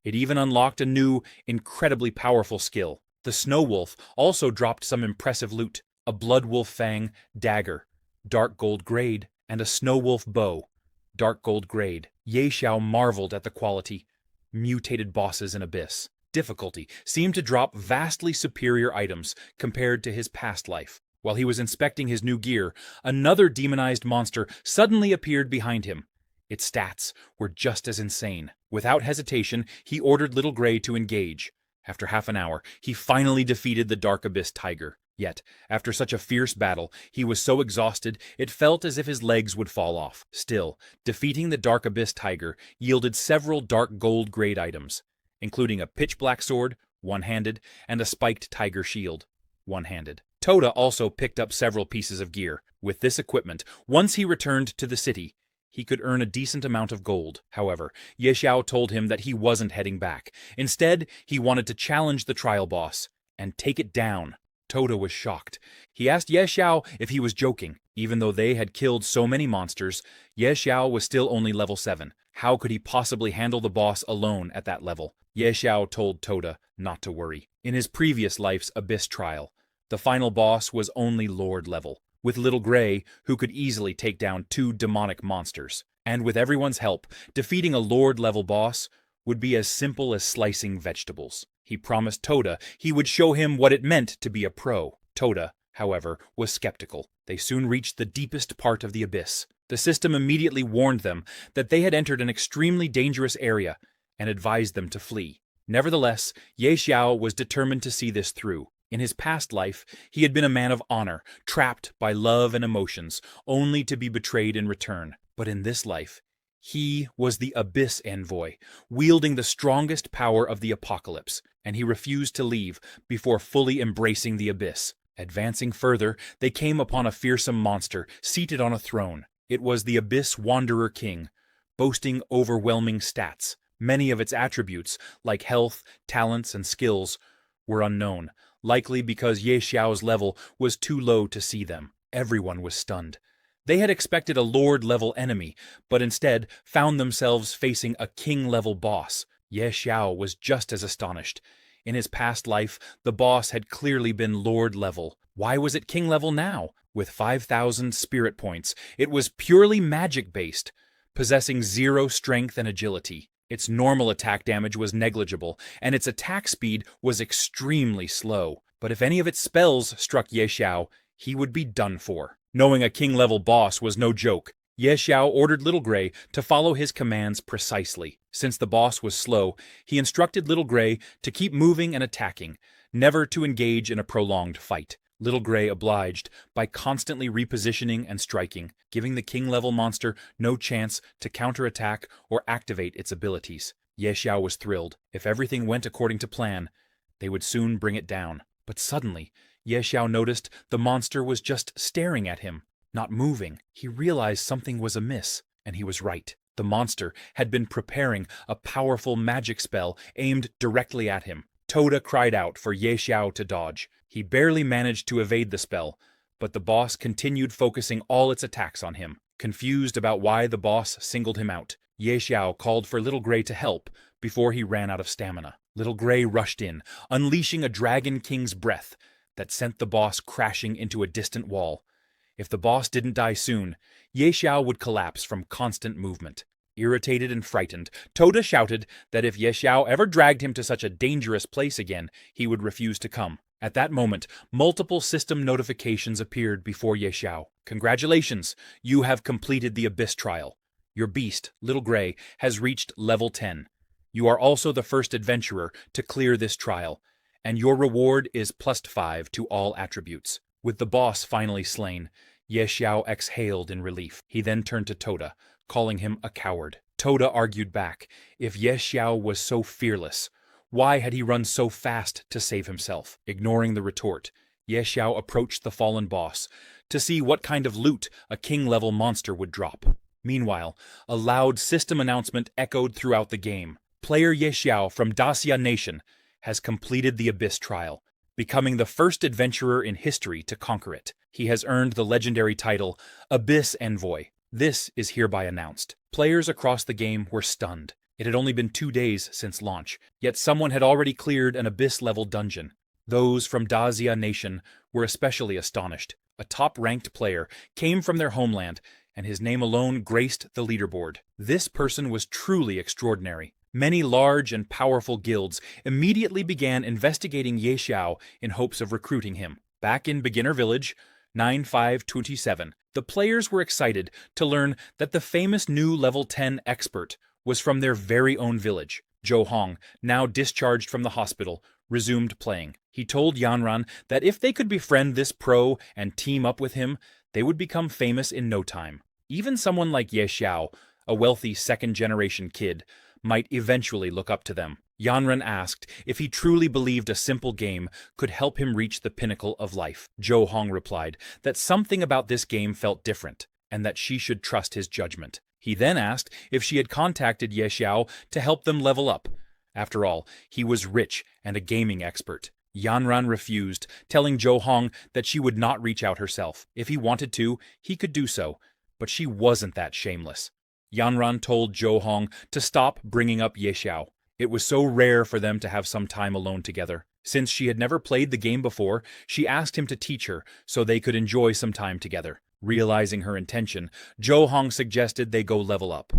It even unlocked a new, incredibly powerful skill. The Snow Wolf also dropped some impressive loot: a Blood Wolf Fang dagger, dark gold grade, and a Snow Wolf bow, dark gold grade. Ye Xiao marveled at the quality. Mutated bosses in Abyss. Difficulty seemed to drop vastly superior items compared to his past life. While he was inspecting his new gear, another demonized monster suddenly appeared behind him. Its stats were just as insane. Without hesitation, he ordered Little Gray to engage. After half an hour, he finally defeated the Dark Abyss Tiger. Yet, after such a fierce battle, he was so exhausted it felt as if his legs would fall off. Still, defeating the Dark Abyss Tiger yielded several dark gold grade items, including a pitch black sword, one-handed, and a spiked tiger shield, one-handed. Toda also picked up several pieces of gear. With this equipment, once he returned to the city, he could earn a decent amount of gold. However, Ye Xiao told him that he wasn't heading back. Instead, he wanted to challenge the trial boss and take it down. Toda was shocked. He asked Ye Xiao if he was joking. Even though they had killed so many monsters, Ye Xiao was still only level 7. How could he possibly handle the boss alone at that level? Ye Xiao told Toda not to worry. In his previous life's Abyss trial, the final boss was only Lord level, with Little Gray, who could easily take down 2 demonic monsters. And with everyone's help, defeating a Lord-level boss would be as simple as slicing vegetables. He promised Toda he would show him what it meant to be a pro. Toda, however, was skeptical. They soon reached the deepest part of the abyss. The system immediately warned them that they had entered an extremely dangerous area and advised them to flee. Nevertheless, Ye Xiao was determined to see this through. In his past life, he had been a man of honor, trapped by love and emotions, only to be betrayed in return. But in this life, he was the Abyss Envoy, wielding the strongest power of the Apocalypse, and he refused to leave before fully embracing the Abyss. Advancing further, they came upon a fearsome monster seated on a throne. It was the Abyss Wanderer King, boasting overwhelming stats. Many of its attributes, like health, talents, and skills, were unknown, likely because Ye Xiao's level was too low to see them. Everyone was stunned. They had expected a Lord-level enemy, but instead found themselves facing a King-level boss. Ye Xiao was just as astonished. In his past life, the boss had clearly been Lord-level. Why was it King-level now? With 5,000 spirit points, it was purely magic-based, possessing 0 strength and agility. Its normal attack damage was negligible, and its attack speed was extremely slow. But if any of its spells struck Ye Xiao, he would be done for. Knowing a King-level boss was no joke, Ye Xiao ordered Little Gray to follow his commands precisely. Since the boss was slow, he instructed Little Gray to keep moving and attacking, never to engage in a prolonged fight. Little Gray obliged by constantly repositioning and striking, giving the King-level monster no chance to counterattack or activate its abilities. Ye Xiao was thrilled. If everything went according to plan, they would soon bring it down. But suddenly, Ye Xiao noticed the monster was just staring at him, not moving. He realized something was amiss, and he was right. The monster had been preparing a powerful magic spell aimed directly at him. Toda cried out for Ye Xiao to dodge. He barely managed to evade the spell, but the boss continued focusing all its attacks on him. Confused about why the boss singled him out, Ye Xiao called for Little Gray to help before he ran out of stamina. Little Gray rushed in, unleashing a Dragon King's breath that sent the boss crashing into a distant wall. If the boss didn't die soon, Ye Xiao would collapse from constant movement. Irritated and frightened, Toda shouted that if Ye Xiao ever dragged him to such a dangerous place again, he would refuse to come. At that moment, multiple system notifications appeared before Ye Xiao. Congratulations, you have completed the Abyss trial. Your beast, Little Gray, has reached level 10. You are also the first adventurer to clear this trial, and your reward is +5 to all attributes. With the boss finally slain, Ye Xiao exhaled in relief. He then turned to Toda, calling him a coward. Toda argued back. If Ye Xiao was so fearless, why had he run so fast to save himself? Ignoring the retort, Ye Xiao approached the fallen boss to see what kind of loot a king-level monster would drop. Meanwhile, a loud system announcement echoed throughout the game. Player Ye Xiao from Dacia Nation has completed the Abyss trial, becoming the first adventurer in history to conquer it. He has earned the legendary title Abyss Envoy. This is hereby announced. Players across the game were stunned. It had only been 2 days since launch, yet someone had already cleared an Abyss-level dungeon. Those from Dacia Nation were especially astonished. A top-ranked player came from their homeland, and his name alone graced the leaderboard. This person was truly extraordinary. Many large and powerful guilds immediately began investigating Ye Xiao in hopes of recruiting him. Back in Beginner Village, 9527, the players were excited to learn that the famous new level 10 expert was from their very own village. Zhou Hong, now discharged from the hospital, resumed playing. He told Yanran that if they could befriend this pro and team up with him, they would become famous in no time. Even someone like Ye Xiao, a wealthy second-generation kid, might eventually look up to them. Yanran asked if he truly believed a simple game could help him reach the pinnacle of life. Zhou Hong replied that something about this game felt different, and that she should trust his judgment. He then asked if she had contacted Ye Xiao to help them level up. After all, he was rich and a gaming expert. Yanran refused, telling Zhou Hong that she would not reach out herself. If he wanted to, he could do so, but she wasn't that shameless. Yanran told Zhou Hong to stop bringing up Ye Xiao. It was so rare for them to have some time alone together. Since she had never played the game before, she asked him to teach her so they could enjoy some time together. Realizing her intention, Zhou Hong suggested they go level up.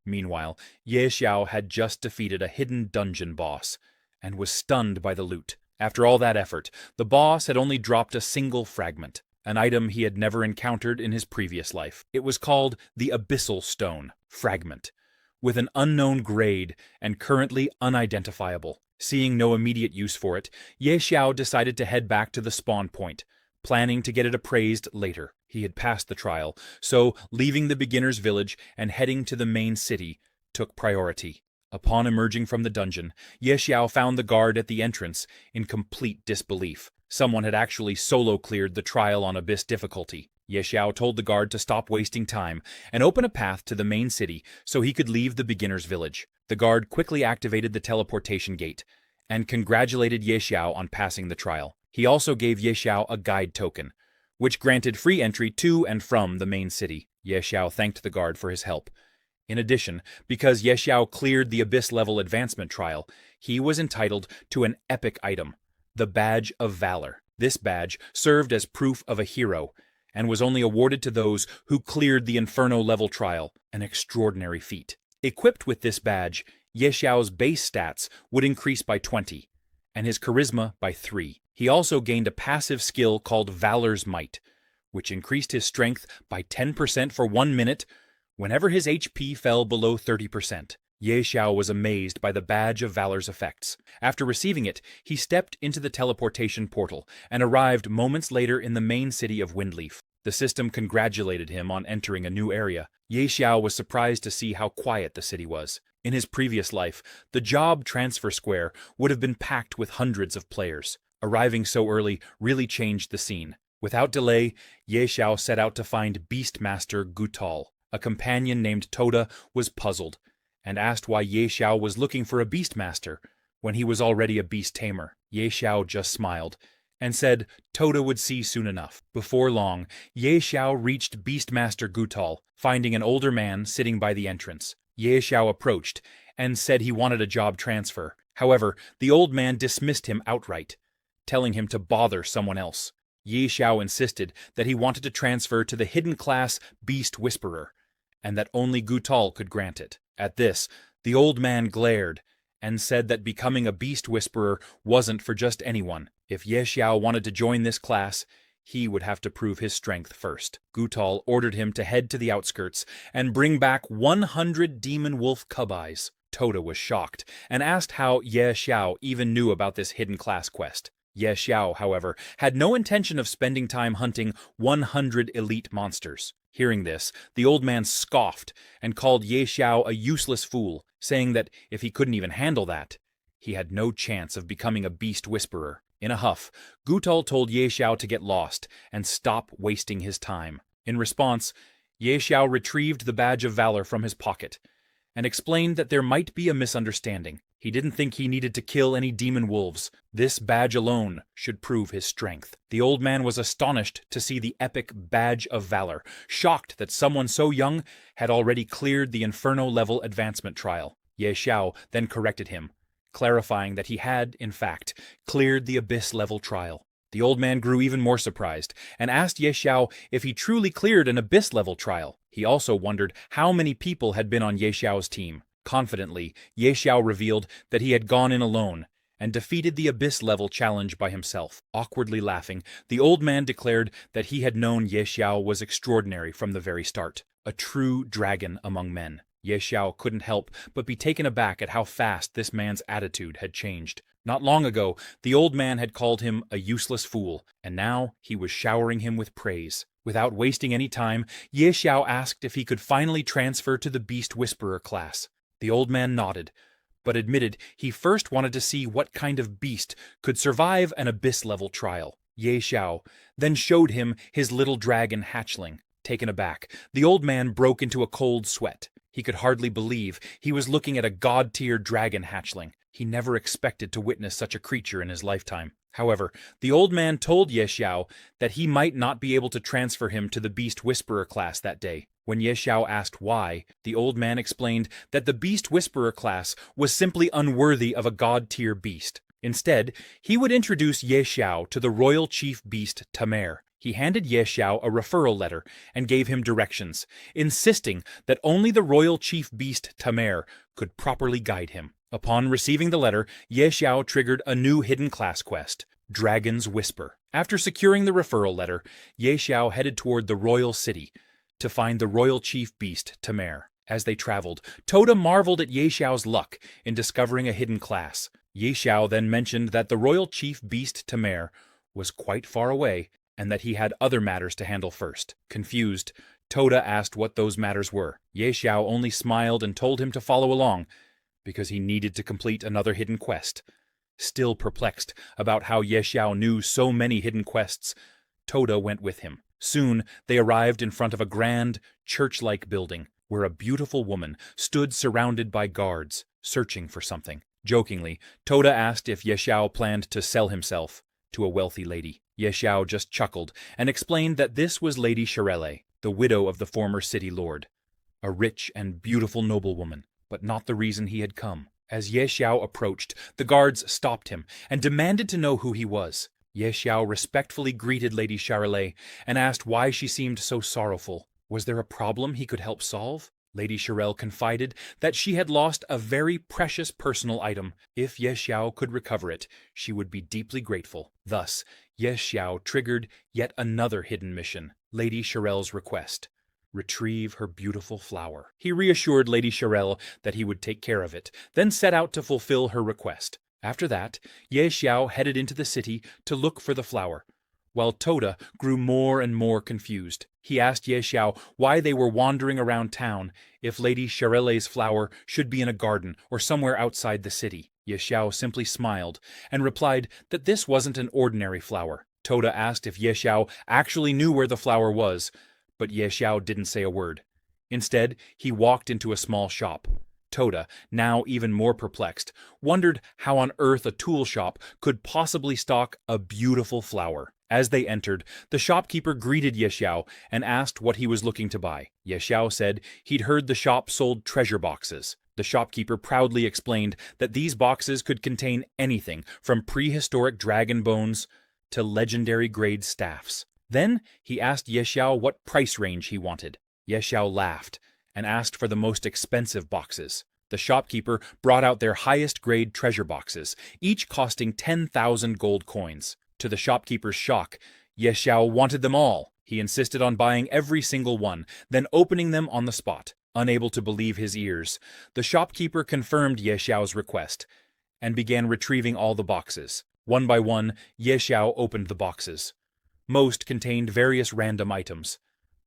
Meanwhile, Ye Xiao had just defeated a hidden dungeon boss and was stunned by the loot. After all that effort, the boss had only dropped a single fragment, an item he had never encountered in his previous life. It was called the Abyssal Stone Fragment, with an unknown grade and currently unidentifiable. Seeing no immediate use for it, Ye Xiao decided to head back to the spawn point, planning to get it appraised later. He had passed the trial, so leaving the beginner's village and heading to the main city took priority. Upon emerging from the dungeon, Ye Xiao found the guard at the entrance in complete disbelief. Someone had actually solo-cleared the trial on Abyss difficulty. Ye Xiao told the guard to stop wasting time and open a path to the main city so he could leave the beginner's village. The guard quickly activated the teleportation gate and congratulated Ye Xiao on passing the trial. He also gave Ye Xiao a guide token, which granted free entry to and from the main city. Ye Xiao thanked the guard for his help. In addition, because Ye Xiao cleared the Abyss-level advancement trial, he was entitled to an epic item, the Badge of Valor. This badge served as proof of a hero, and was only awarded to those who cleared the Inferno-level trial, an extraordinary feat. Equipped with this badge, Ye Xiao's base stats would increase by 20, and his charisma by 3. He also gained a passive skill called Valor's Might, which increased his strength by 10% for 1 minute whenever his HP fell below 30%. Ye Xiao was amazed by the Badge of Valor's effects. After receiving it, he stepped into the teleportation portal and arrived moments later in the main city of Windleaf. The system congratulated him on entering a new area. Ye Xiao was surprised to see how quiet the city was. In his previous life, the job transfer square would have been packed with hundreds of players. Arriving so early really changed the scene. Without delay, Ye Xiao set out to find Beastmaster Gutal. A companion named Toda was puzzled, and asked why Ye Xiao was looking for a Beastmaster when he was already a beast tamer. Ye Xiao just smiled, and said Toda would see soon enough. Before long, Ye Xiao reached Beastmaster Gutal, finding an older man sitting by the entrance. Ye Xiao approached, and said he wanted a job transfer. However, the old man dismissed him outright, telling him to bother someone else. Ye Xiao insisted that he wanted to transfer to the hidden class Beast Whisperer, and that only Gutal could grant it. At this, the old man glared and said that becoming a Beast Whisperer wasn't for just anyone. If Ye Xiao wanted to join this class, he would have to prove his strength first. Gutal ordered him to head to the outskirts and bring back 100 demon wolf cub eyes. Toda was shocked and asked how Ye Xiao even knew about this hidden class quest. Ye Xiao, however, had no intention of spending time hunting 100 elite monsters. Hearing this, the old man scoffed and called Ye Xiao a useless fool, saying that if he couldn't even handle that, he had no chance of becoming a Beast Whisperer. In a huff, Gutal told Ye Xiao to get lost and stop wasting his time. In response, Ye Xiao retrieved the Badge of Valor from his pocket and explained that there might be a misunderstanding. He didn't think he needed to kill any demon wolves. This badge alone should prove his strength. The old man was astonished to see the epic Badge of Valor, shocked that someone so young had already cleared the Inferno-level advancement trial. Ye Xiao then corrected him, clarifying that he had, in fact, cleared the Abyss-level trial. The old man grew even more surprised and asked Ye Xiao if he truly cleared an Abyss-level trial. He also wondered how many people had been on Ye Xiao's team. Confidently, Ye Xiao revealed that he had gone in alone and defeated the Abyss-level challenge by himself. Awkwardly laughing, the old man declared that he had known Ye Xiao was extraordinary from the very start, a true dragon among men. Ye Xiao couldn't help but be taken aback at how fast this man's attitude had changed. Not long ago, the old man had called him a useless fool, and now he was showering him with praise. Without wasting any time, Ye Xiao asked if he could finally transfer to the Beast Whisperer class. The old man nodded, but admitted he first wanted to see what kind of beast could survive an Abyss-level trial. Ye Xiao then showed him his little dragon hatchling. Taken aback, the old man broke into a cold sweat. He could hardly believe he was looking at a god-tier dragon hatchling. He never expected to witness such a creature in his lifetime. However, the old man told Ye Xiao that he might not be able to transfer him to the Beast Whisperer class that day. When Ye Xiao asked why, the old man explained that the Beast Whisperer class was simply unworthy of a god-tier beast. Instead, he would introduce Ye Xiao to the royal chief beast Taming. He handed Ye Xiao a referral letter and gave him directions, insisting that only the royal chief beast Taming could properly guide him. Upon receiving the letter, Ye Xiao triggered a new hidden class quest, Dragon's Whisper. After securing the referral letter, Ye Xiao headed toward the royal city to find the royal chief beast Taming. As they traveled, Toda marveled at Ye Xiao's luck in discovering a hidden class. Ye Xiao then mentioned that the royal chief beast Taming was quite far away and that he had other matters to handle first. Confused, Toda asked what those matters were. Ye Xiao only smiled and told him to follow along, because he needed to complete another hidden quest. Still perplexed about how Ye Xiao knew so many hidden quests, Toda went with him. Soon they arrived in front of a grand, church-like building, where a beautiful woman stood surrounded by guards, searching for something. Jokingly, Toda asked if Ye Xiao planned to sell himself to a wealthy lady. Ye Xiao just chuckled and explained that this was Lady Shirele, the widow of the former city lord, a rich and beautiful noblewoman, but not the reason he had come. As Ye Xiao approached, the guards stopped him and demanded to know who he was. Ye Xiao respectfully greeted Lady Shirele and asked why she seemed so sorrowful. Was there a problem he could help solve? Lady Shirele confided that she had lost a very precious personal item. If Ye Xiao could recover it, she would be deeply grateful. Thus, Ye Xiao triggered yet another hidden mission, Lady Shirele's request. Retrieve her beautiful flower. He reassured Lady Shirele that he would take care of it, then set out to fulfill her request. After that, Ye Xiao headed into the city to look for the flower, while Toda grew more and more confused. He asked Ye Xiao why they were wandering around town if Lady Shirele's flower should be in a garden or somewhere outside the city. Ye Xiao simply smiled and replied that this wasn't an ordinary flower. Toda asked if Ye Xiao actually knew where the flower was, but Ye Xiao didn't say a word. Instead, he walked into a small shop. Toda, now even more perplexed, wondered how on earth a tool shop could possibly stock a beautiful flower. As they entered, the shopkeeper greeted Ye Xiao and asked what he was looking to buy. Ye Xiao said he'd heard the shop sold treasure boxes. The shopkeeper proudly explained that these boxes could contain anything from prehistoric dragon bones to legendary-grade staffs. Then he asked Ye Xiao what price range he wanted. Ye Xiao laughed and asked for the most expensive boxes. The shopkeeper brought out their highest-grade treasure boxes, each costing 10,000 gold coins. To the shopkeeper's shock, Ye Xiao wanted them all. He insisted on buying every single one, then opening them on the spot. Unable to believe his ears, the shopkeeper confirmed Ye Xiao's request and began retrieving all the boxes. One by one, Ye Xiao opened the boxes. Most contained various random items,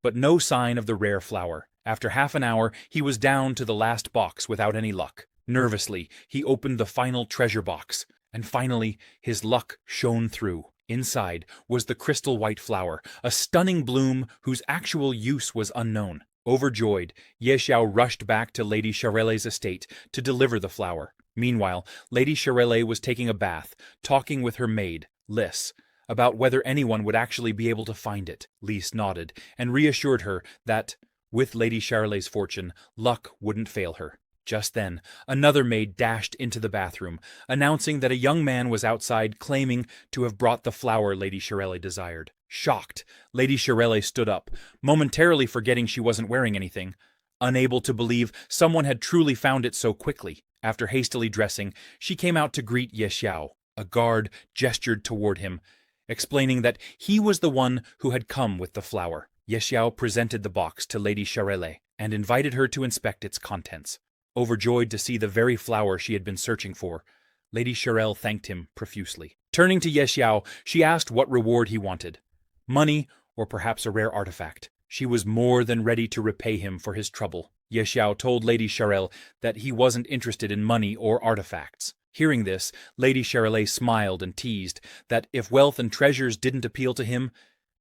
but no sign of the rare flower. After half an hour, he was down to the last box without any luck. Nervously, he opened the final treasure box, and finally, his luck shone through. Inside was the crystal-white flower, a stunning bloom whose actual use was unknown. Overjoyed, Ye Xiao rushed back to Lady Charelle's estate to deliver the flower. Meanwhile, Lady Charelle was taking a bath, talking with her maid, Lys, about whether anyone would actually be able to find it. Lys nodded and reassured her that, with Lady Charelle's fortune, luck wouldn't fail her. Just then, another maid dashed into the bathroom, announcing that a young man was outside claiming to have brought the flower Lady Charelle desired. Shocked, Lady Charelle stood up, momentarily forgetting she wasn't wearing anything, unable to believe someone had truly found it so quickly. After hastily dressing, she came out to greet Ye Xiao. A guard gestured toward him, explaining that he was the one who had come with the flower. Ye Xiao presented the box to Lady Charelle and invited her to inspect its contents. Overjoyed to see the very flower she had been searching for, Lady Charelle thanked him profusely. Turning to Ye Xiao, she asked what reward he wanted. Money, or perhaps a rare artifact. She was more than ready to repay him for his trouble. Ye Xiao told Lady Charelle that he wasn't interested in money or artifacts. Hearing this, Lady Charelle smiled and teased that if wealth and treasures didn't appeal to him,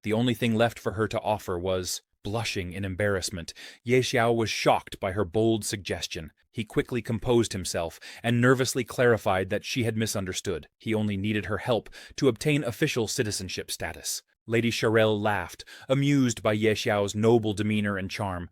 the only thing left for her to offer was... Blushing in embarrassment, Ye Xiao was shocked by her bold suggestion. He quickly composed himself and nervously clarified that she had misunderstood. He only needed her help to obtain official citizenship status. Lady Charelle laughed, amused by Ye Xiao's noble demeanor and charm,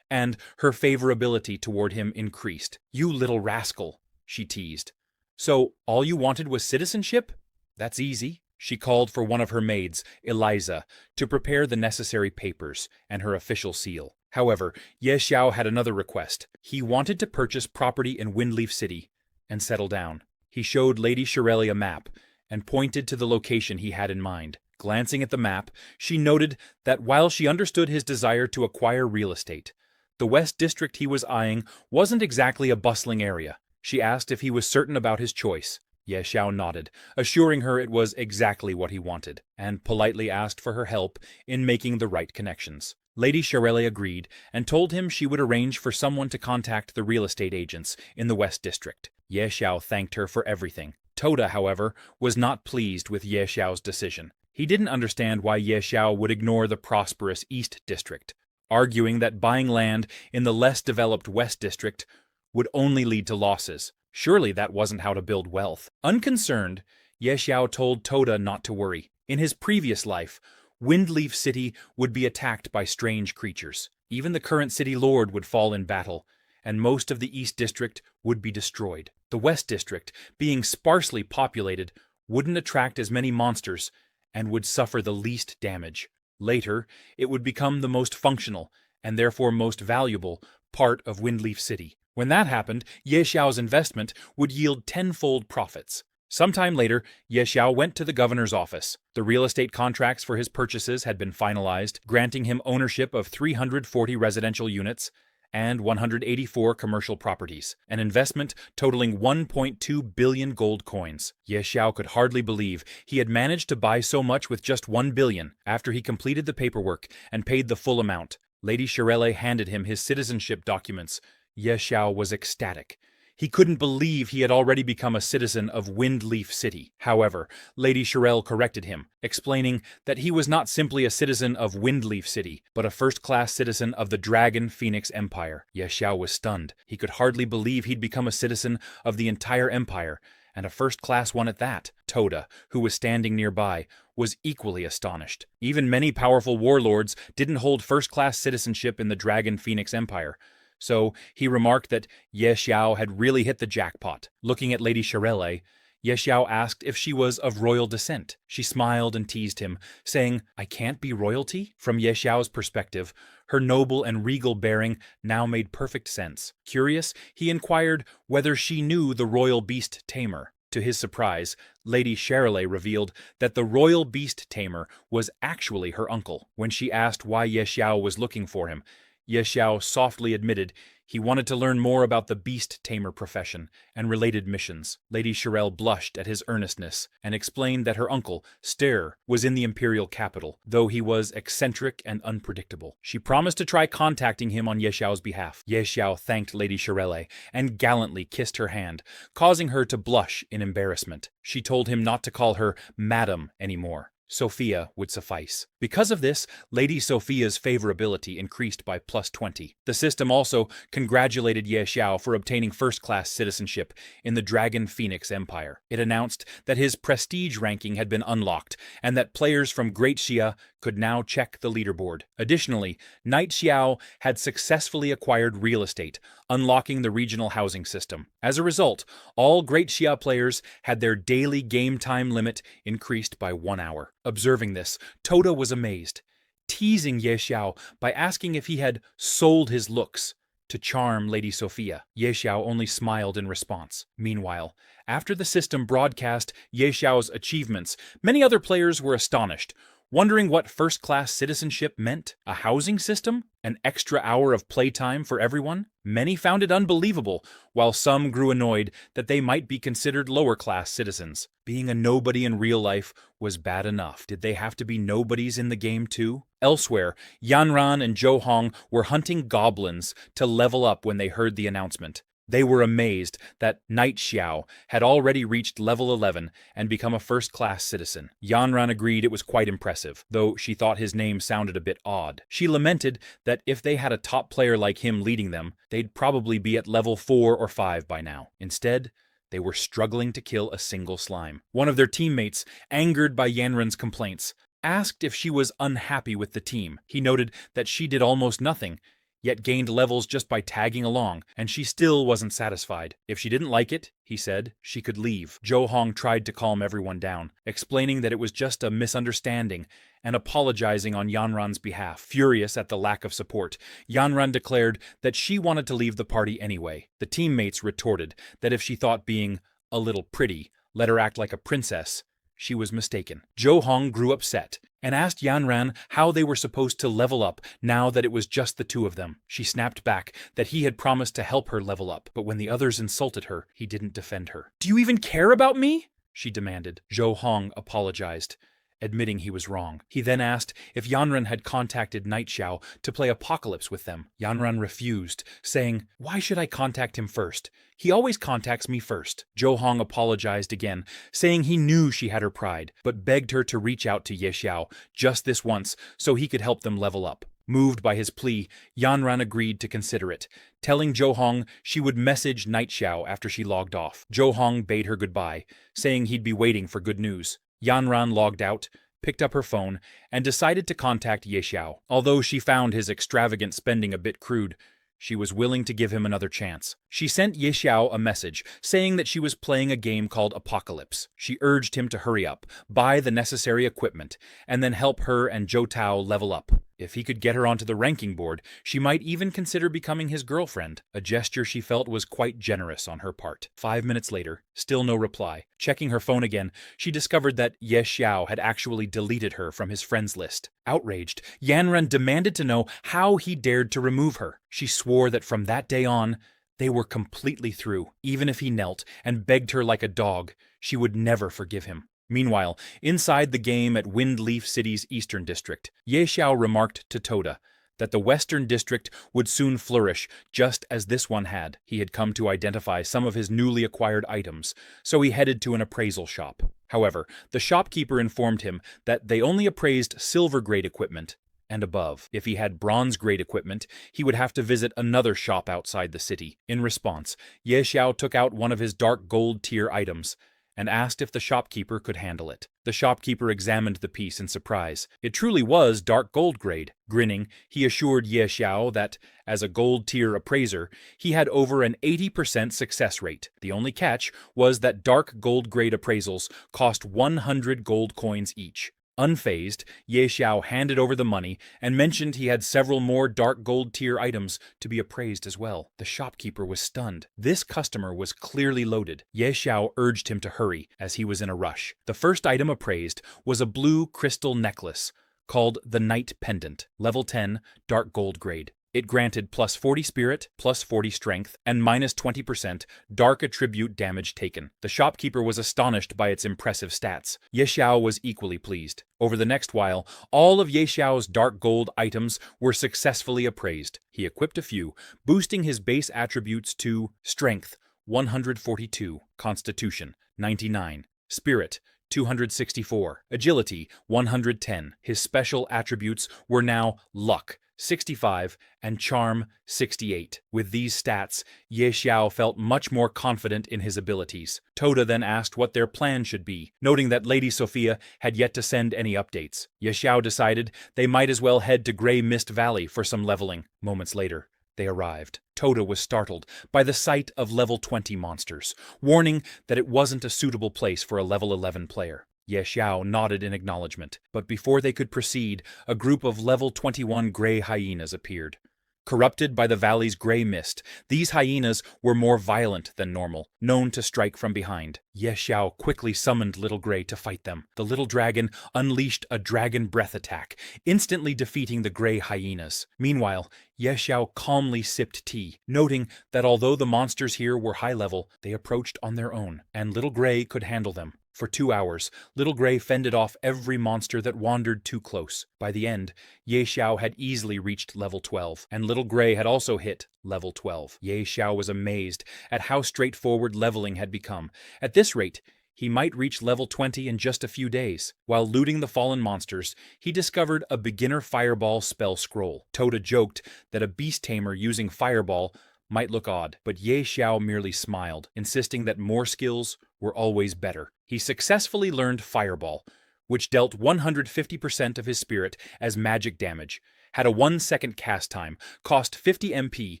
and her favorability toward him increased. "You little rascal," she teased. "So all you wanted was citizenship? That's easy." She called for one of her maids, Eliza, to prepare the necessary papers and her official seal. However, Ye Xiao had another request. He wanted to purchase property in Windleaf City and settle down. He showed Lady Charelle a map and pointed to the location he had in mind. Glancing at the map, she noted that while she understood his desire to acquire real estate, the West District he was eyeing wasn't exactly a bustling area. She asked if he was certain about his choice. Ye Xiao nodded, assuring her it was exactly what he wanted, and politely asked for her help in making the right connections. Lady Charelle agreed and told him she would arrange for someone to contact the real estate agents in the West District. Ye Xiao thanked her for everything. Toda, however, was not pleased with Ye Xiao's decision. He didn't understand why Ye Xiao would ignore the prosperous East District, arguing that buying land in the less developed West District would only lead to losses. Surely that wasn't how to build wealth. Unconcerned, Ye Xiao told Toda not to worry. In his previous life, Windleaf City would be attacked by strange creatures. Even the current city lord would fall in battle, and most of the East District would be destroyed. The West District, being sparsely populated, wouldn't attract as many monsters and would suffer the least damage. Later, it would become the most functional, and therefore most valuable, part of Windleaf City. When that happened, Ye Xiao's investment would yield tenfold profits. Sometime later, Ye Xiao went to the governor's office. The real estate contracts for his purchases had been finalized, granting him ownership of 340 residential units and 184 commercial properties, an investment totaling 1.2 billion gold coins. Ye Xiao could hardly believe he had managed to buy so much with just 1 billion. After he completed the paperwork and paid the full amount, Lady Charelle handed him his citizenship documents. Ye Xiao was ecstatic. He couldn't believe he had already become a citizen of Windleaf City. However, Lady Charelle corrected him, explaining that he was not simply a citizen of Windleaf City, but a first-class citizen of the Dragon Phoenix Empire. Ye Xiao was stunned. He could hardly believe he'd become a citizen of the entire empire, and a first-class one at that. Toda, who was standing nearby, was equally astonished. Even many powerful warlords didn't hold first-class citizenship in the Dragon Phoenix Empire. So he remarked that Ye Xiao had really hit the jackpot. Looking at Lady Charelle, Ye Xiao asked if she was of royal descent. She smiled and teased him, saying, "I can't be royalty?" From Ye Xiao's perspective, her noble and regal bearing now made perfect sense. Curious, he inquired whether she knew the royal beast tamer. To his surprise, Lady Shirley revealed that the royal beast tamer was actually her uncle. When she asked why Ye Xiao was looking for him, Ye Xiao softly admitted he wanted to learn more about the beast tamer profession and related missions. Lady Shirel blushed at his earnestness and explained that her uncle, Ster, was in the imperial capital, though he was eccentric and unpredictable. She promised to try contacting him on Ye Xiao's behalf. Ye Xiao thanked Lady Shirele and gallantly kissed her hand, causing her to blush in embarrassment. She told him not to call her Madam anymore. Sophia would suffice. Because of this, Lady Sophia's favorability increased by +20. The system also congratulated Ye Xiao for obtaining first-class citizenship in the Dragon Phoenix Empire. It announced that his prestige ranking had been unlocked and that players from Great Xia could now check the leaderboard. Additionally, Knight Xiao had successfully acquired real estate, unlocking the regional housing system. As a result, all Great Xia players had their daily game time limit increased by 1 hour. Observing this, Tota was amazed, teasing Ye Xiao by asking if he had sold his looks to charm Lady Sophia. Ye Xiao only smiled in response. Meanwhile, after the system broadcast Ye Xiao's achievements, many other players were astonished, wondering what first-class citizenship meant. A housing system? An extra hour of playtime for everyone? Many found it unbelievable, while some grew annoyed that they might be considered lower-class citizens. Being a nobody in real life was bad enough. Did they have to be nobodies in the game too? Elsewhere, Yanran and Zhou Hong were hunting goblins to level up when they heard the announcement. They were amazed that Knight Xiao had already reached level 11 and become a first-class citizen. Yanran agreed it was quite impressive, though she thought his name sounded a bit odd. She lamented that if they had a top player like him leading them, they'd probably be at level 4 or 5 by now. Instead, they were struggling to kill a single slime. One of their teammates, angered by Yanran's complaints, asked if she was unhappy with the team. He noted that she did almost nothing, yet gained levels just by tagging along, and she still wasn't satisfied. If she didn't like it, he said, she could leave. Zhou Hong tried to calm everyone down, explaining that it was just a misunderstanding and apologizing on Yanran's behalf. Furious at the lack of support, Yanran declared that she wanted to leave the party anyway. The teammates retorted that if she thought being a little pretty let her act like a princess, she was mistaken. Zhou Hong grew upset and asked Yanran how they were supposed to level up now that it was just the two of them. She snapped back that he had promised to help her level up, but when the others insulted her, he didn't defend her. "Do you even care about me?" she demanded. Zhou Hong apologized, admitting he was wrong. He then asked if Yanran had contacted Knight Xiao to play Apocalypse with them. Yanran refused, saying, "Why should I contact him first? He always contacts me first." Zhou Hong apologized again, saying he knew she had her pride, but begged her to reach out to Ye Xiao just this once so he could help them level up. Moved by his plea, Yanran agreed to consider it, telling Zhou Hong she would message Knight Xiao after she logged off. Zhou Hong bade her goodbye, saying he'd be waiting for good news. Yanran logged out, picked up her phone, and decided to contact Ye Xiao. Although she found his extravagant spending a bit crude, she was willing to give him another chance. She sent Ye Xiao a message, saying that she was playing a game called Apocalypse. She urged him to hurry up, buy the necessary equipment, and then help her and Zhou Tao level up. If he could get her onto the ranking board, she might even consider becoming his girlfriend, a gesture she felt was quite generous on her part. 5 minutes later, still no reply. Checking her phone again, she discovered that Ye Xiao had actually deleted her from his friends list. Outraged, Yanran demanded to know how he dared to remove her. She swore that from that day on, they were completely through. Even if he knelt and begged her like a dog, she would never forgive him. Meanwhile, inside the game at Windleaf City's Eastern District, Ye Xiao remarked to Tota that the Western District would soon flourish just as this one had. He had come to identify some of his newly acquired items, so he headed to an appraisal shop. However, the shopkeeper informed him that they only appraised silver-grade equipment and above. If he had bronze-grade equipment, he would have to visit another shop outside the city. In response, Ye Xiao took out one of his dark gold tier items and asked if the shopkeeper could handle it. The shopkeeper examined the piece in surprise. It truly was dark gold grade. Grinning, he assured Ye Xiao that, as a gold-tier appraiser, he had over an 80% success rate. The only catch was that dark gold grade appraisals cost 100 gold coins each. Unfazed, Ye Xiao handed over the money and mentioned he had several more dark gold tier items to be appraised as well. The shopkeeper was stunned. This customer was clearly loaded. Ye Xiao urged him to hurry, as he was in a rush. The first item appraised was a blue crystal necklace called the Night Pendant, level 10, dark gold grade. It granted plus 40 spirit, plus 40 strength, and minus 20% dark attribute damage taken. The shopkeeper was astonished by its impressive stats. Ye Xiao was equally pleased. Over the next while, all of Ye Xiao's dark gold items were successfully appraised. He equipped a few, boosting his base attributes to Strength, 142, Constitution, 99, Spirit, 264, Agility, 110. His special attributes were now Luck, 65, and Charm, 68. With these stats, Ye Xiao felt much more confident in his abilities. Toda then asked what their plan should be, noting that Lady Sophia had yet to send any updates. Ye Xiao decided they might as well head to Grey Mist Valley for some leveling. Moments later, they arrived. Toda was startled by the sight of level 20 monsters, warning that it wasn't a suitable place for a level 11 player. Ye Xiao nodded in acknowledgement, but before they could proceed, a group of level 21 gray hyenas appeared. Corrupted by the valley's gray mist, these hyenas were more violent than normal, known to strike from behind. Ye Xiao quickly summoned Little Gray to fight them. The little dragon unleashed a dragon breath attack, instantly defeating the gray hyenas. Meanwhile, Ye Xiao calmly sipped tea, noting that although the monsters here were high level, they approached on their own, and Little Gray could handle them. For 2 hours, Little Gray fended off every monster that wandered too close. By the end, Ye Xiao had easily reached level 12, and Little Gray had also hit level 12. Ye Xiao was amazed at how straightforward leveling had become. At this rate, he might reach level 20 in just a few days. While looting the fallen monsters, he discovered a beginner fireball spell scroll. Toda joked that a beast tamer using fireball might look odd, but Ye Xiao merely smiled, insisting that more skills were always better. He successfully learned Fireball, which dealt 150% of his spirit as magic damage, had a 1-second cast time, cost 50 MP,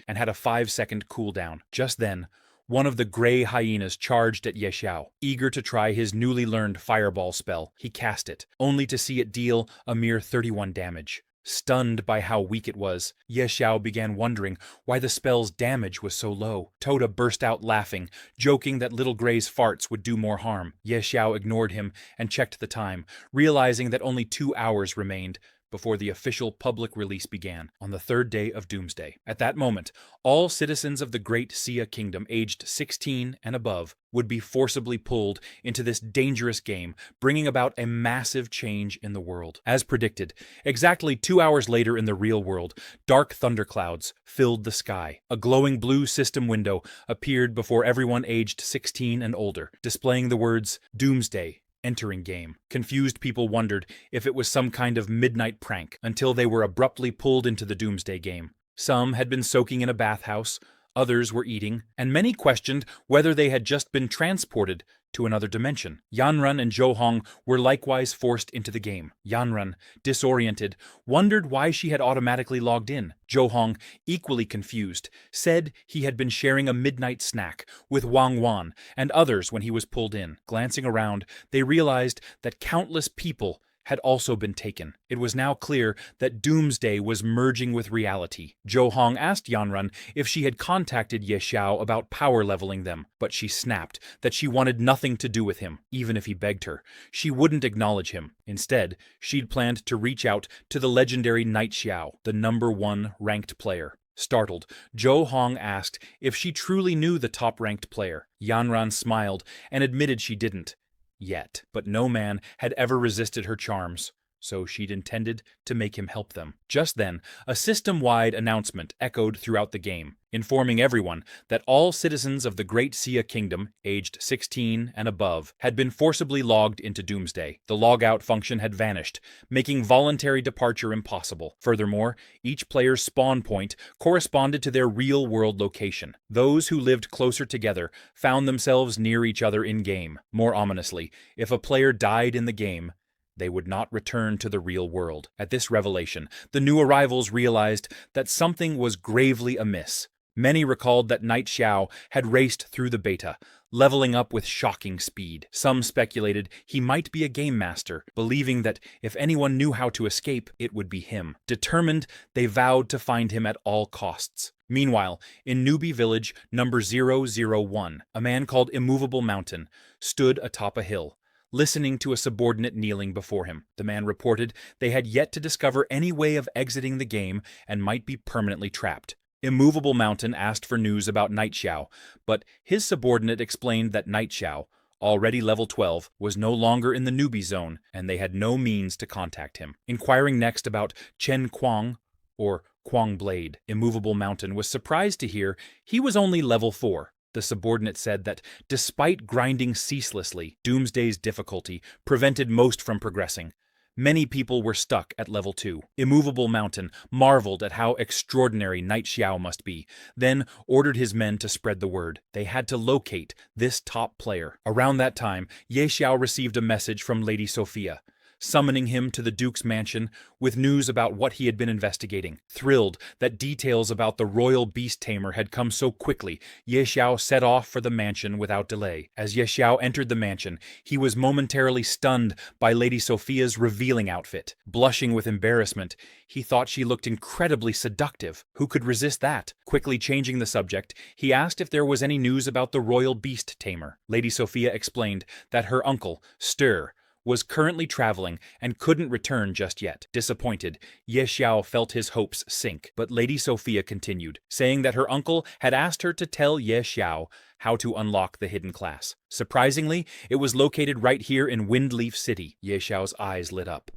and had a 5-second cooldown. Just then, one of the gray hyenas charged at Ye Xiao. Eager to try his newly learned Fireball spell, he cast it, only to see it deal a mere 31 damage. Stunned by how weak it was, Ye Xiao began wondering why the spell's damage was so low. Toda burst out laughing, joking that Little Gray's farts would do more harm. Ye Xiao ignored him and checked the time, realizing that only 2 hours remained before the official public release began, on the 3rd day of Doomsday. At that moment, all citizens of the Great Sia Kingdom aged 16 and above would be forcibly pulled into this dangerous game, bringing about a massive change in the world. As predicted, exactly 2 hours later in the real world, dark thunderclouds filled the sky. A glowing blue system window appeared before everyone aged 16 and older, displaying the words, "Doomsday. Entering game." Confused people wondered if it was some kind of midnight prank, until they were abruptly pulled into the Doomsday game. Some had been soaking in a bathhouse, others were eating, and many questioned whether they had just been transported to another dimension. Yanran and Zhou were likewise forced into the game. Yanran, disoriented, wondered why she had automatically logged in. Zhou, equally confused, said he had been sharing a midnight snack with Wang Wan and others when he was pulled in. Glancing around, they realized that countless people had also been taken. It was now clear that Doomsday was merging with reality. Zhou asked Yanran if she had contacted Ye Xiao about power leveling them, but she snapped that she wanted nothing to do with him. Even if he begged her, she wouldn't acknowledge him. Instead, she'd planned to reach out to the legendary Night Xiao, the #1 ranked player. Startled, Zhou asked if she truly knew the top-ranked player. Yanran smiled and admitted she didn't. Yet, but no man had ever resisted her charms, so she'd intended to make him help them. Just then, a system-wide announcement echoed throughout the game, informing everyone that all citizens of the Great Sia Kingdom, aged 16 and above, had been forcibly logged into Doomsday. The logout function had vanished, making voluntary departure impossible. Furthermore, each player's spawn point corresponded to their real-world location. Those who lived closer together found themselves near each other in-game. More ominously, if a player died in the game, they would not return to the real world. At this revelation, the new arrivals realized that something was gravely amiss. Many recalled that Night Xiao had raced through the beta, leveling up with shocking speed. Some speculated he might be a game master, believing that if anyone knew how to escape, it would be him. Determined, they vowed to find him at all costs. Meanwhile, in Newbie Village number 001, a man called Immovable Mountain stood atop a hill, listening to a subordinate kneeling before him. The man reported they had yet to discover any way of exiting the game and might be permanently trapped. Immovable Mountain asked for news about Night Xiao, but his subordinate explained that Night Xiao, already level 12, was no longer in the newbie zone, and they had no means to contact him. Inquiring next about Chen Kuang, or Kuang Blade, Immovable Mountain was surprised to hear he was only level 4. The subordinate said that despite grinding ceaselessly, Doomsday's difficulty prevented most from progressing. Many people were stuck at level 2. Immovable Mountain marveled at how extraordinary Night Xiao must be, then ordered his men to spread the word. They had to locate this top player. Around that time, Ye Xiao received a message from Lady Sophia, summoning him to the Duke's mansion with news about what he had been investigating. Thrilled that details about the royal beast tamer had come so quickly, Ye Xiao set off for the mansion without delay. As Ye Xiao entered the mansion, he was momentarily stunned by Lady Sophia's revealing outfit. Blushing with embarrassment, he thought she looked incredibly seductive. Who could resist that? Quickly changing the subject, he asked if there was any news about the royal beast tamer. Lady Sophia explained that her uncle, Stir, was currently traveling and couldn't return just yet. Disappointed, Ye Xiao felt his hopes sink, but Lady Sophia continued, saying that her uncle had asked her to tell Ye Xiao how to unlock the hidden class. Surprisingly, it was located right here in Windleaf City. Ye Xiao's eyes lit up.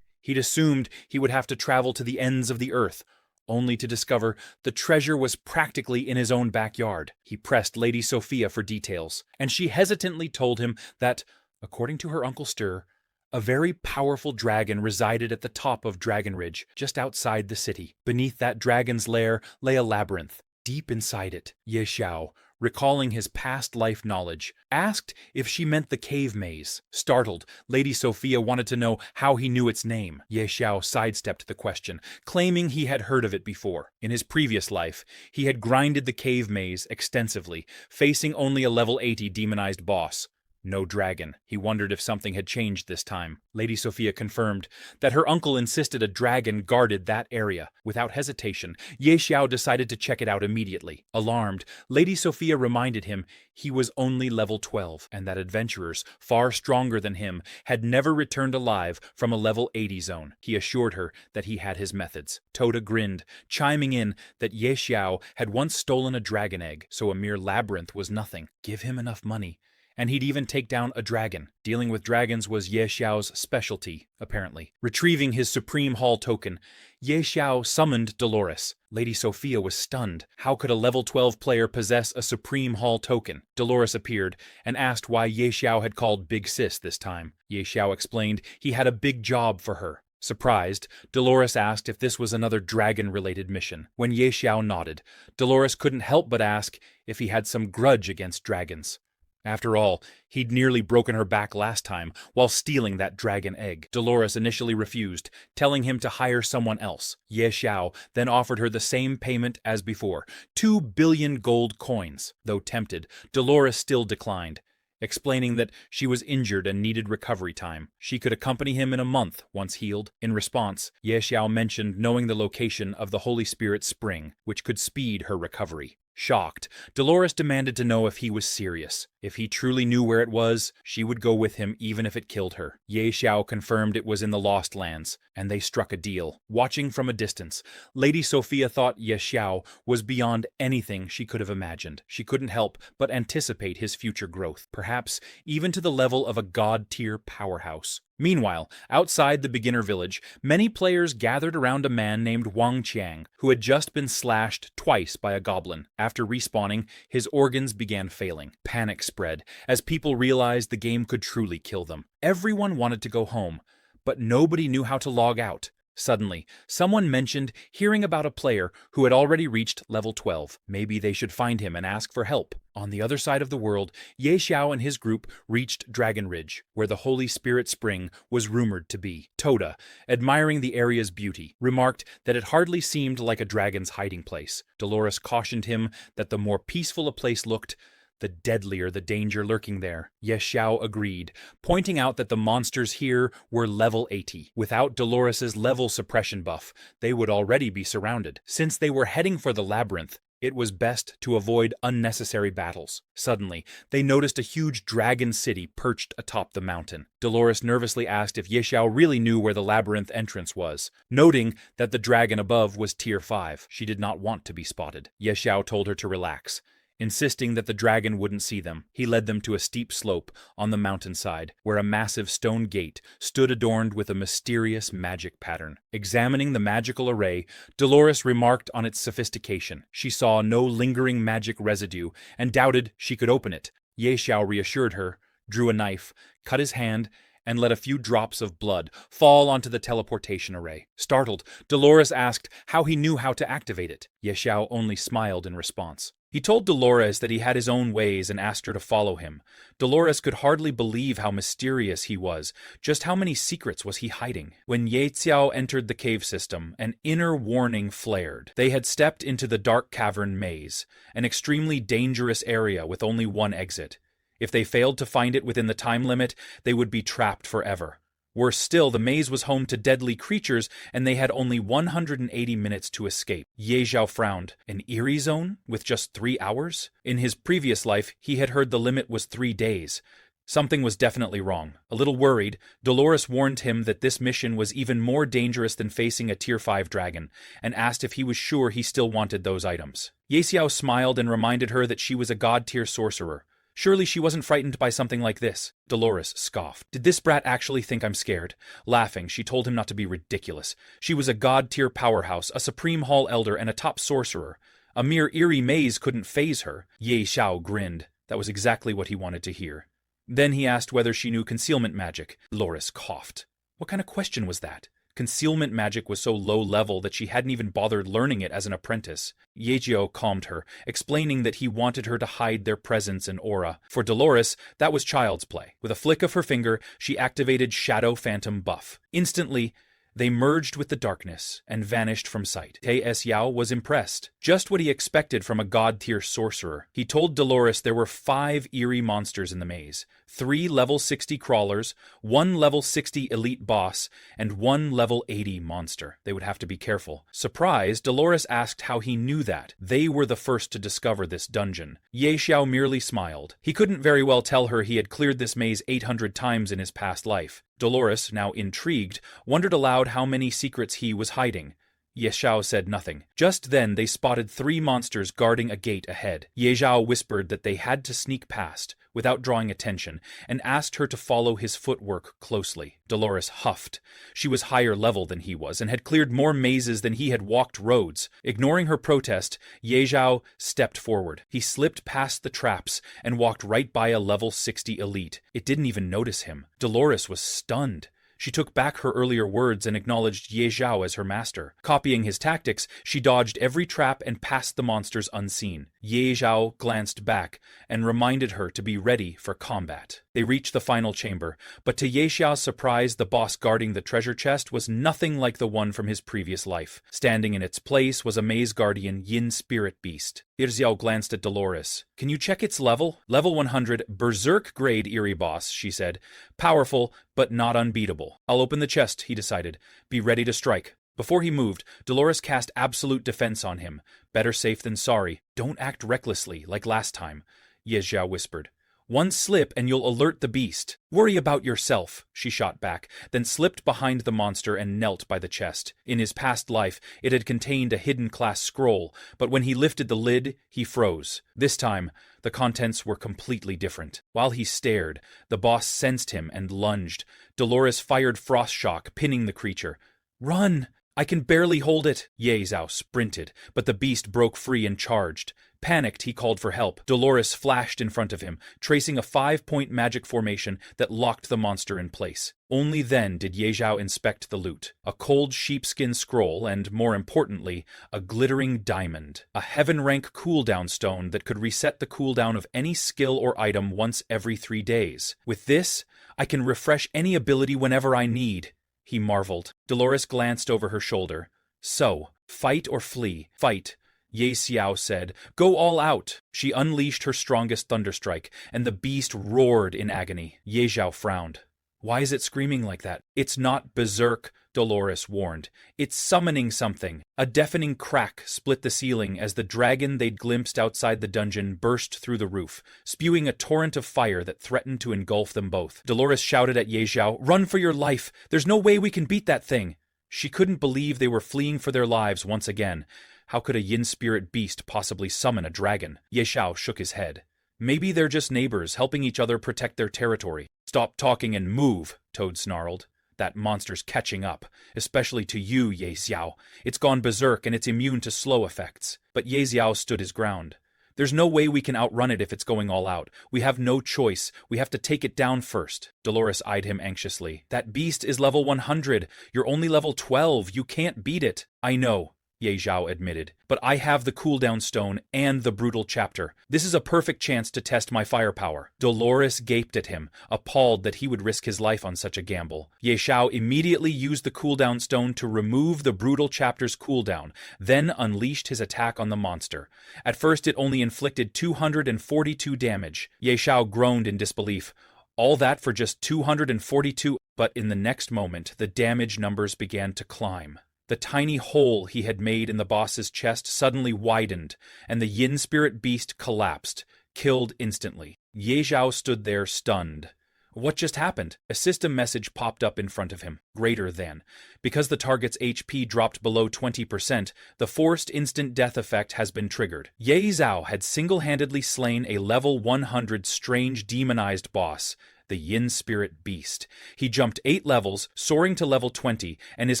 He'd assumed he would have to travel to the ends of the earth, only to discover the treasure was practically in his own backyard. He pressed Lady Sophia for details, and she hesitantly told him that, according to her Uncle Stir, a very powerful dragon resided at the top of Dragon Ridge, just outside the city. Beneath that dragon's lair lay a labyrinth. Deep inside it, Ye Xiao, recalling his past life knowledge, asked if she meant the cave maze. Startled, Lady Sophia wanted to know how he knew its name. Ye Xiao sidestepped the question, claiming he had heard of it before. In his previous life, he had grinded the cave maze extensively, facing only a level 80 demonized boss. No dragon. He wondered if something had changed this time. Lady Sophia confirmed that her uncle insisted a dragon guarded that area. Without hesitation, Ye Xiao decided to check it out immediately. Alarmed, Lady Sophia reminded him he was only level 12, and that adventurers far stronger than him had never returned alive from a level 80 zone. He assured her that he had his methods. Toda grinned, chiming in that Ye Xiao had once stolen a dragon egg, so a mere labyrinth was nothing. Give him enough money, and he'd even take down a dragon. Dealing with dragons was Ye Xiao's specialty, apparently. Retrieving his Supreme Hall token, Ye Xiao summoned Dolores. Lady Sophia was stunned. How could a level 12 player possess a Supreme Hall token? Dolores appeared and asked why Ye Xiao had called Big Sis this time. Ye Xiao explained he had a big job for her. Surprised, Dolores asked if this was another dragon-related mission. When Ye Xiao nodded, Dolores couldn't help but ask if he had some grudge against dragons. After all, he'd nearly broken her back last time while stealing that dragon egg. Dolores initially refused, telling him to hire someone else. Ye Xiao then offered her the same payment as before, 2 billion gold coins. Though tempted, Dolores still declined, explaining that she was injured and needed recovery time. She could accompany him in a month once healed. In response, Ye Xiao mentioned knowing the location of the Holy Spirit Spring, which could speed her recovery. Shocked, Dolores demanded to know if he was serious. If he truly knew where it was, she would go with him even if it killed her. Ye Xiao confirmed it was in the Lost Lands, and they struck a deal. Watching from a distance, Lady Sophia thought Ye Xiao was beyond anything she could have imagined. She couldn't help but anticipate his future growth, perhaps even to the level of a god-tier powerhouse. Meanwhile, outside the beginner village, many players gathered around a man named Wang Qiang, who had just been slashed twice by a goblin. After respawning, his organs began failing. Panic spread as people realized the game could truly kill them. Everyone wanted to go home, but nobody knew how to log out. Suddenly, someone mentioned hearing about a player who had already reached level 12. Maybe they should find him and ask for help. On the other side of the world, Ye Xiao and his group reached Dragon Ridge, where the Holy Spirit Spring was rumored to be. Toda, admiring the area's beauty, remarked that it hardly seemed like a dragon's hiding place. Dolores cautioned him that the more peaceful a place looked, the deadlier the danger lurking there. Ye Xiao agreed, pointing out that the monsters here were level 80. Without Dolores's level suppression buff, they would already be surrounded. Since they were heading for the labyrinth, it was best to avoid unnecessary battles. Suddenly, they noticed a huge dragon city perched atop the mountain. Dolores nervously asked if Ye Xiao really knew where the labyrinth entrance was, noting that the dragon above was tier 5. She did not want to be spotted. Ye Xiao told her to relax, insisting that the dragon wouldn't see them. He led them to a steep slope on the mountainside, where a massive stone gate stood adorned with a mysterious magic pattern. Examining the magical array, Dolores remarked on its sophistication. She saw no lingering magic residue and doubted she could open it. Ye Xiao reassured her, drew a knife, cut his hand, and let a few drops of blood fall onto the teleportation array. Startled, Dolores asked how he knew how to activate it. Ye Xiao only smiled in response. He told Dolores that he had his own ways and asked her to follow him. Dolores could hardly believe how mysterious he was. Just how many secrets was he hiding? When Ye Xiao entered the cave system, an inner warning flared. They had stepped into the dark cavern maze, an extremely dangerous area with only one exit. If they failed to find it within the time limit, they would be trapped forever. Worse still, the maze was home to deadly creatures, and they had only 180 minutes to escape. Ye Xiao frowned. An eerie zone? With just 3 hours? In his previous life, he had heard the limit was 3 days. Something was definitely wrong. A little worried, Dolores warned him that this mission was even more dangerous than facing a tier 5 dragon, and asked if he was sure he still wanted those items. Ye Xiao smiled and reminded her that she was a god-tier sorcerer. Surely she wasn't frightened by something like this. Dolores scoffed. Did this brat actually think I'm scared? Laughing, she told him not to be ridiculous. She was a god-tier powerhouse, a supreme hall elder, and a top sorcerer. A mere eerie maze couldn't faze her. Ye Xiao grinned. That was exactly what he wanted to hear. Then he asked whether she knew concealment magic. Dolores coughed. What kind of question was that? Concealment magic was so low level that she hadn't even bothered learning it as an apprentice. Ye Xiao calmed her, explaining that he wanted her to hide their presence and aura. For Dolores, that was child's play. With a flick of her finger, she activated Shadow Phantom buff. Instantly, they merged with the darkness and vanished from sight. Te S Yao was impressed. Just what he expected from a god-tier sorcerer. He told Dolores there were 5 eerie monsters in the maze. 3 level 60 crawlers, 1 level 60 elite boss, and 1 level 80 monster. They would have to be careful. Surprised, Dolores asked how he knew that. They were the first to discover this dungeon. Ye Xiao merely smiled. He couldn't very well tell her he had cleared this maze 800 times in his past life. Dolores, now intrigued, wondered aloud how many secrets he was hiding. Ye Xiao said nothing. Just then they spotted 3 monsters guarding a gate ahead. Ye Xiao whispered that they had to sneak past, without drawing attention, and asked her to follow his footwork closely. Dolores huffed. She was higher level than he was, and had cleared more mazes than he had walked roads. Ignoring her protest, Ye Xiao stepped forward. He slipped past the traps and walked right by a level 60 elite. It didn't even notice him. Dolores was stunned. She took back her earlier words and acknowledged Ye Xiao as her master. Copying his tactics, she dodged every trap and passed the monsters unseen. Ye Xiao glanced back and reminded her to be ready for combat. They reached the final chamber, but to Ye Xiao's surprise, the boss guarding the treasure chest was nothing like the one from his previous life. Standing in its place was a maze guardian Yin spirit beast. Xiao glanced at Dolores. Can you check its level? Level 100, berserk grade eerie boss, she said. Powerful, but not unbeatable. I'll open the chest, he decided. Be ready to strike. Before he moved, Dolores cast absolute defense on him. Better safe than sorry. Don't act recklessly, like last time, Ye Xiao whispered. One slip and you'll alert the beast. Worry about yourself, she shot back, then slipped behind the monster and knelt by the chest. In his past life, it had contained a hidden class scroll, but when he lifted the lid, he froze. This time, the contents were completely different. While he stared, the boss sensed him and lunged. Dolores fired Frost Shock, pinning the creature. Run! I can barely hold it. Ye Zhao sprinted, but the beast broke free and charged. Panicked, he called for help. Dolores flashed in front of him, tracing a 5-point magic formation that locked the monster in place. Only then did Ye Zhao inspect the loot. A cold sheepskin scroll and, more importantly, a glittering diamond. A heaven-rank cooldown stone that could reset the cooldown of any skill or item once every 3 days. With this, I can refresh any ability whenever I need. He marveled. Dolores glanced over her shoulder. So, fight or flee? Fight, Ye Xiao said. Go all out. She unleashed her strongest thunderstrike, and the beast roared in agony. Ye Zhao frowned. Why is it screaming like that? It's not berserk, Dolores warned. It's summoning something. A deafening crack split the ceiling as the dragon they'd glimpsed outside the dungeon burst through the roof, spewing a torrent of fire that threatened to engulf them both. Dolores shouted at Ye Zhao, Run for your life! There's no way we can beat that thing! She couldn't believe they were fleeing for their lives once again. How could a yin spirit beast possibly summon a dragon? Ye Zhao shook his head. Maybe they're just neighbors, helping each other protect their territory. Stop talking and move, Toad snarled. That monster's catching up, especially to you, Ye Xiao. It's gone berserk and it's immune to slow effects. But Ye Xiao stood his ground. There's no way we can outrun it if it's going all out. We have no choice. We have to take it down first. Dolores eyed him anxiously. That beast is level 100. You're only level 12. You can't beat it. I know, Ye Zhao admitted, but I have the cooldown stone and the brutal chapter. This is a perfect chance to test my firepower. Dolores gaped at him, appalled that he would risk his life on such a gamble. Ye Zhao immediately used the cooldown stone to remove the brutal chapter's cooldown, then unleashed his attack on the monster. At first it only inflicted 242 damage. Ye Zhao groaned in disbelief. All that for just 242, but in the next moment the damage numbers began to climb. The tiny hole he had made in the boss's chest suddenly widened, and the yin spirit beast collapsed, killed instantly. Ye Zhao stood there stunned. What just happened? A system message popped up in front of him. Greater than. Because the target's HP dropped below 20%, the forced instant death effect has been triggered. Ye Zhao had single-handedly slain a level 100 strange demonized boss, the Yin Spirit Beast. He jumped 8 levels, soaring to level 20, and his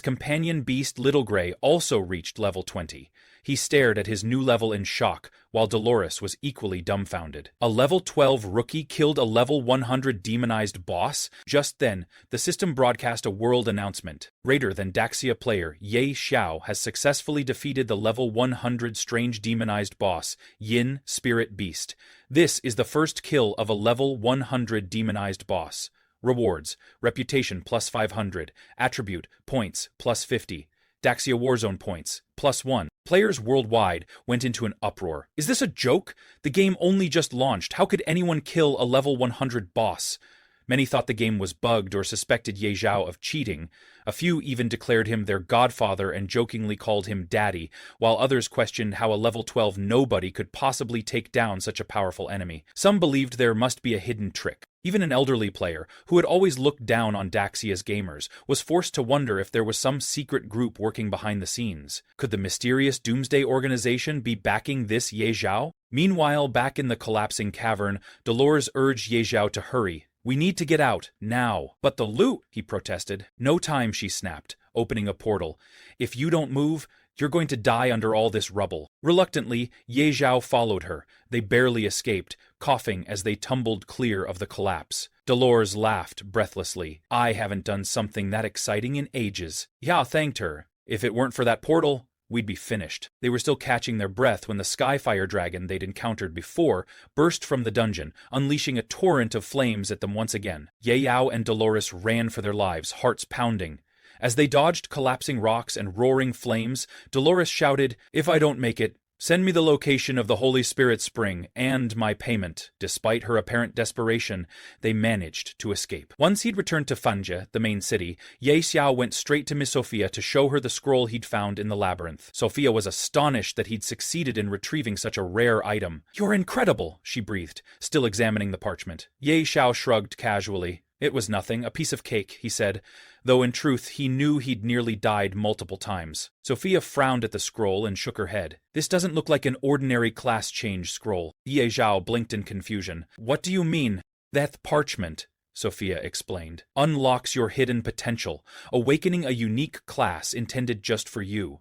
companion beast Little Grey also reached level 20. He stared at his new level in shock, while Dolores was equally dumbfounded. A level 12 rookie killed a level 100 demonized boss? Just then, the system broadcast a world announcement. Greater than Daxia player Ye Xiao has successfully defeated the level 100 strange demonized boss, Yin Spirit Beast. This is the first kill of a level 100 demonized boss. Rewards: Reputation plus 500, Attribute points plus 50, Daxia Warzone points plus 1. Players worldwide went into an uproar. Is this a joke? The game only just launched. How could anyone kill a level 100 boss? Many thought the game was bugged or suspected Ye Zhao of cheating. A few even declared him their godfather and jokingly called him daddy, while others questioned how a level 12 nobody could possibly take down such a powerful enemy. Some believed there must be a hidden trick. Even an elderly player, who had always looked down on Daxia's gamers, was forced to wonder if there was some secret group working behind the scenes. Could the mysterious Doomsday Organization be backing this Ye Zhao? Meanwhile, back in the collapsing cavern, Dolores urged Ye Zhao to hurry. We need to get out, now. But the loot, he protested. No time, she snapped, opening a portal. If you don't move, you're going to die under all this rubble. Reluctantly, Ye Zhao followed her. They barely escaped, coughing as they tumbled clear of the collapse. Dolores laughed breathlessly. I haven't done something that exciting in ages. Ya thanked her. If it weren't for that portal, we'd be finished. They were still catching their breath when the Skyfire dragon they'd encountered before burst from the dungeon, unleashing a torrent of flames at them once again. Ye Yao and Dolores ran for their lives, hearts pounding. As they dodged collapsing rocks and roaring flames, Dolores shouted, If I don't make it, Send me the location of the Holy Spirit Spring and my payment. Despite her apparent desperation, they managed to escape. Once he'd returned to Fanja, the main city, Ye Xiao went straight to Miss Sophia to show her the scroll he'd found in the labyrinth. Sophia was astonished that he'd succeeded in retrieving such a rare item. "You're incredible," she breathed, still examining the parchment. Ye Xiao shrugged casually. "It was nothing, a piece of cake," he said, though in truth he knew he'd nearly died multiple times. Sophia frowned at the scroll and shook her head. "This doesn't look like an ordinary class change scroll." Ye Xiao blinked in confusion. "What do you mean?" "That parchment," Sophia explained, "unlocks your hidden potential, awakening a unique class intended just for you.